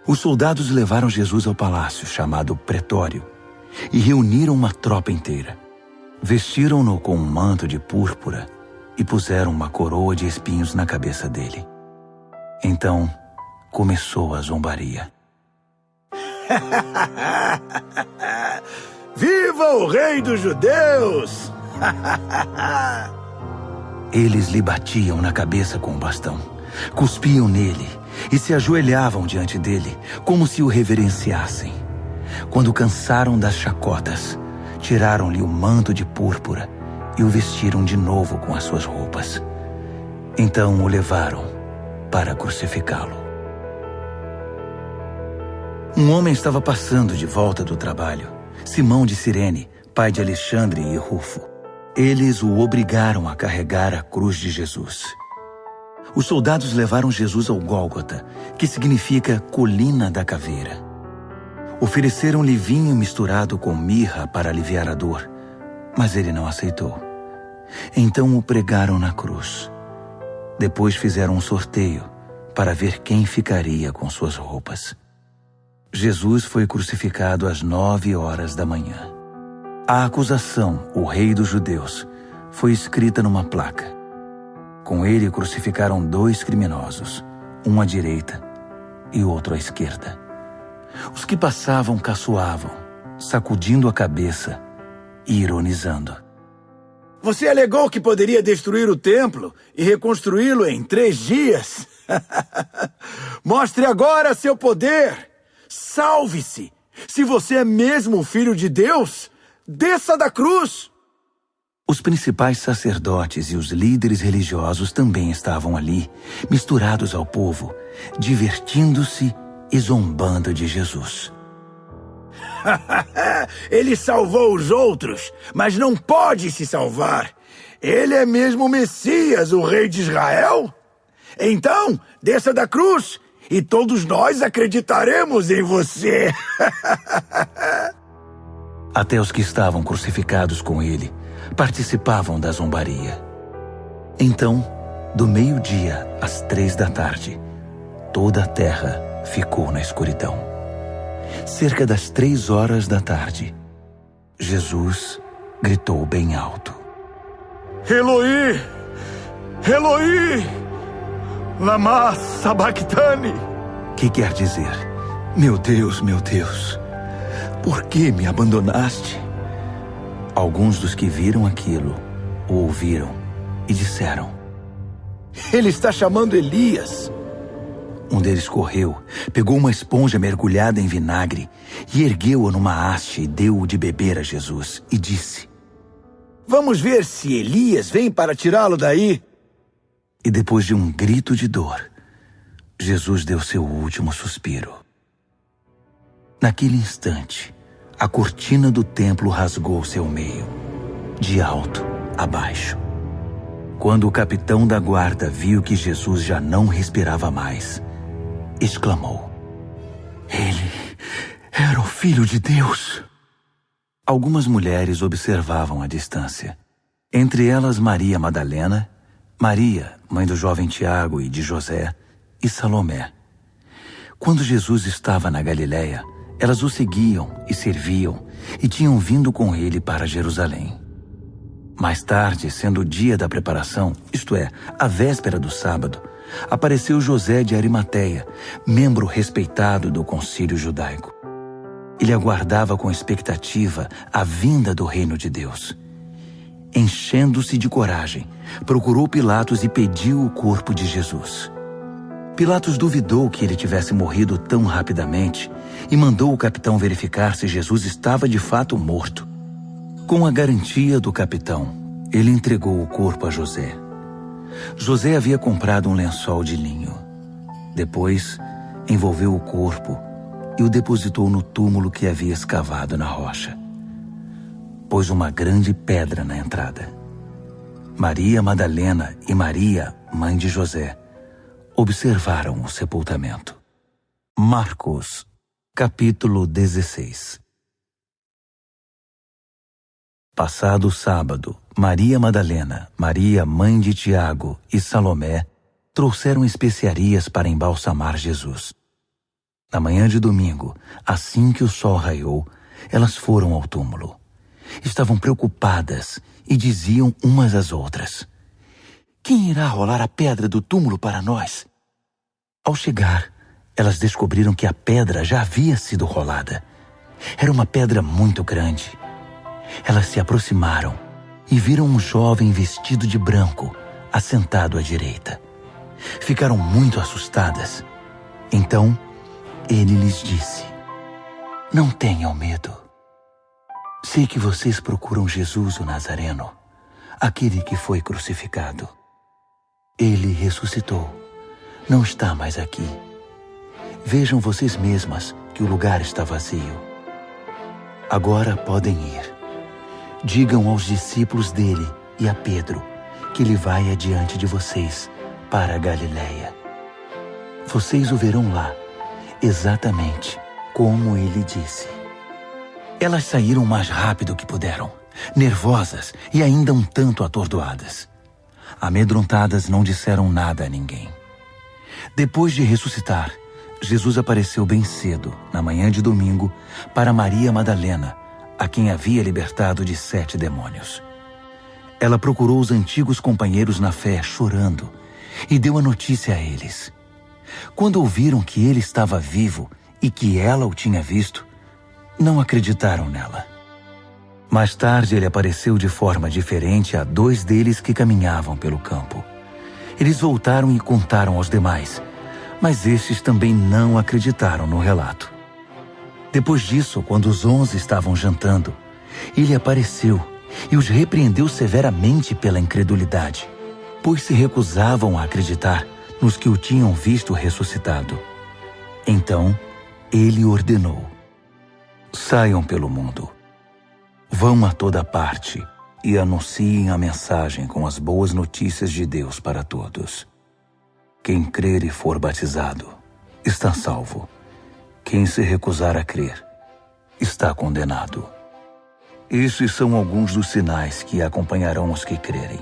Os soldados levaram Jesus ao palácio, chamado Pretório, e reuniram uma tropa inteira. Vestiram-no com um manto de púrpura e puseram uma coroa de espinhos na cabeça dele. Então, começou a zombaria. Viva o rei dos judeus! Eles lhe batiam na cabeça com o bastão, cuspiam nele e se ajoelhavam diante dele, como se o reverenciassem. Quando cansaram das chacotas, tiraram-lhe o manto de púrpura e o vestiram de novo com as suas roupas. Então o levaram para crucificá-lo. Um homem estava passando de volta do trabalho, Simão de Cirene, pai de Alexandre e Rufo. Eles o obrigaram a carregar a cruz de Jesus. Os soldados levaram Jesus ao Gólgota, que significa colina da caveira. Ofereceram-lhe vinho misturado com mirra para aliviar a dor, mas ele não aceitou. Então o pregaram na cruz. Depois fizeram um sorteio para ver quem ficaria com suas roupas. Jesus foi crucificado às 9 horas da manhã. A acusação, o rei dos judeus, foi escrita numa placa. Com ele crucificaram 2 criminosos, um à direita e outro à esquerda. Os que passavam caçoavam, sacudindo a cabeça e ironizando. Você alegou que poderia destruir o templo e reconstruí-lo em 3 dias? Mostre agora seu poder! Salve-se! Se você é mesmo o Filho de Deus, desça da cruz! Os principais sacerdotes e os líderes religiosos também estavam ali, misturados ao povo, divertindo-se e zombando de Jesus. Ele salvou os outros, mas não pode se salvar. Ele é mesmo o Messias, o rei de Israel? Então, desça da cruz e todos nós acreditaremos em você. Até os que estavam crucificados com ele participavam da zombaria. Então, do meio-dia às 3 da tarde, toda a terra ficou na escuridão. Cerca das 3 horas da tarde, Jesus gritou bem alto: Eloi, Eloi, lama sabachthani. Que quer dizer: meu Deus, por que me abandonaste? Alguns dos que viram aquilo o ouviram e disseram: Ele está chamando Elias. Um deles correu, pegou uma esponja mergulhada em vinagre e ergueu-a numa haste e deu-o de beber a Jesus e disse: Vamos ver se Elias vem para tirá-lo daí. E depois de um grito de dor, Jesus deu seu último suspiro. Naquele instante, a cortina do templo rasgou-se ao meio, de alto a baixo. Quando o capitão da guarda viu que Jesus já não respirava mais, exclamou: Ele era o Filho de Deus. Algumas mulheres observavam à distância. Entre elas Maria Madalena, Maria, mãe do jovem Tiago e de José, e Salomé. Quando Jesus estava na Galiléia, elas o seguiam e serviam e tinham vindo com ele para Jerusalém. Mais tarde, sendo o dia da preparação, isto é, a véspera do sábado, apareceu José de Arimateia, membro respeitado do concílio judaico. Ele aguardava com expectativa a vinda do reino de Deus. Enchendo-se de coragem, procurou Pilatos e pediu o corpo de Jesus. Pilatos duvidou que ele tivesse morrido tão rapidamente e mandou o capitão verificar se Jesus estava de fato morto. Com a garantia do capitão, ele entregou o corpo a José. José havia comprado um lençol de linho. Depois, envolveu o corpo e o depositou no túmulo que havia escavado na rocha. Pôs uma grande pedra na entrada. Maria Madalena e Maria, mãe de José, observaram o sepultamento. Marcos, capítulo 16. Passado o sábado, Maria Madalena, Maria, mãe de Tiago e Salomé trouxeram especiarias para embalsamar Jesus. Na manhã de domingo, assim que o sol raiou, elas foram ao túmulo. Estavam preocupadas e diziam umas às outras: "Quem irá rolar a pedra do túmulo para nós?" Ao chegar, elas descobriram que a pedra já havia sido rolada. Era uma pedra muito grande. Elas se aproximaram e viram um jovem vestido de branco, assentado à direita. Ficaram muito assustadas. Então, ele lhes disse: "Não tenham medo. Sei que vocês procuram Jesus o Nazareno, aquele que foi crucificado. Ele ressuscitou. Não está mais aqui. Vejam vocês mesmas que o lugar está vazio. Agora podem ir. Digam aos discípulos dele e a Pedro que ele vai adiante de vocês para a Galileia. Vocês o verão lá, exatamente como ele disse." Elas saíram o mais rápido que puderam, nervosas e ainda um tanto atordoadas. Amedrontadas, não disseram nada a ninguém. Depois de ressuscitar, Jesus apareceu bem cedo, na manhã de domingo, para Maria Madalena, a quem havia libertado de 7 demônios. Ela procurou os antigos companheiros na fé, chorando, e deu a notícia a eles. Quando ouviram que ele estava vivo e que ela o tinha visto, não acreditaram nela. Mais tarde, ele apareceu de forma diferente a 2 deles que caminhavam pelo campo. Eles voltaram e contaram aos demais, mas estes também não acreditaram no relato. Depois disso, quando os 11 estavam jantando, ele apareceu e os repreendeu severamente pela incredulidade, pois se recusavam a acreditar nos que o tinham visto ressuscitado. Então, ele ordenou: "Saiam pelo mundo. Vão a toda parte e anunciem a mensagem com as boas notícias de Deus para todos. Quem crer e for batizado está salvo. Quem se recusar a crer está condenado. Estes são alguns dos sinais que acompanharão os que crerem.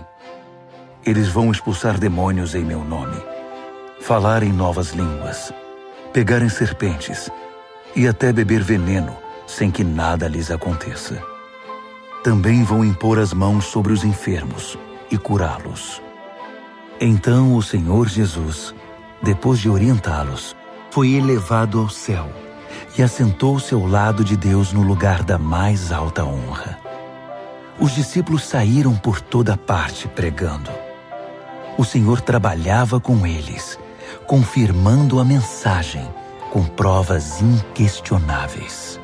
Eles vão expulsar demônios em meu nome, falar em novas línguas, pegar em serpentes e até beber veneno sem que nada lhes aconteça. Também vão impor as mãos sobre os enfermos e curá-los." Então o Senhor Jesus, depois de orientá-los, foi elevado ao céu e assentou-se ao lado de Deus no lugar da mais alta honra. Os discípulos saíram por toda parte pregando. O Senhor trabalhava com eles, confirmando a mensagem com provas inquestionáveis.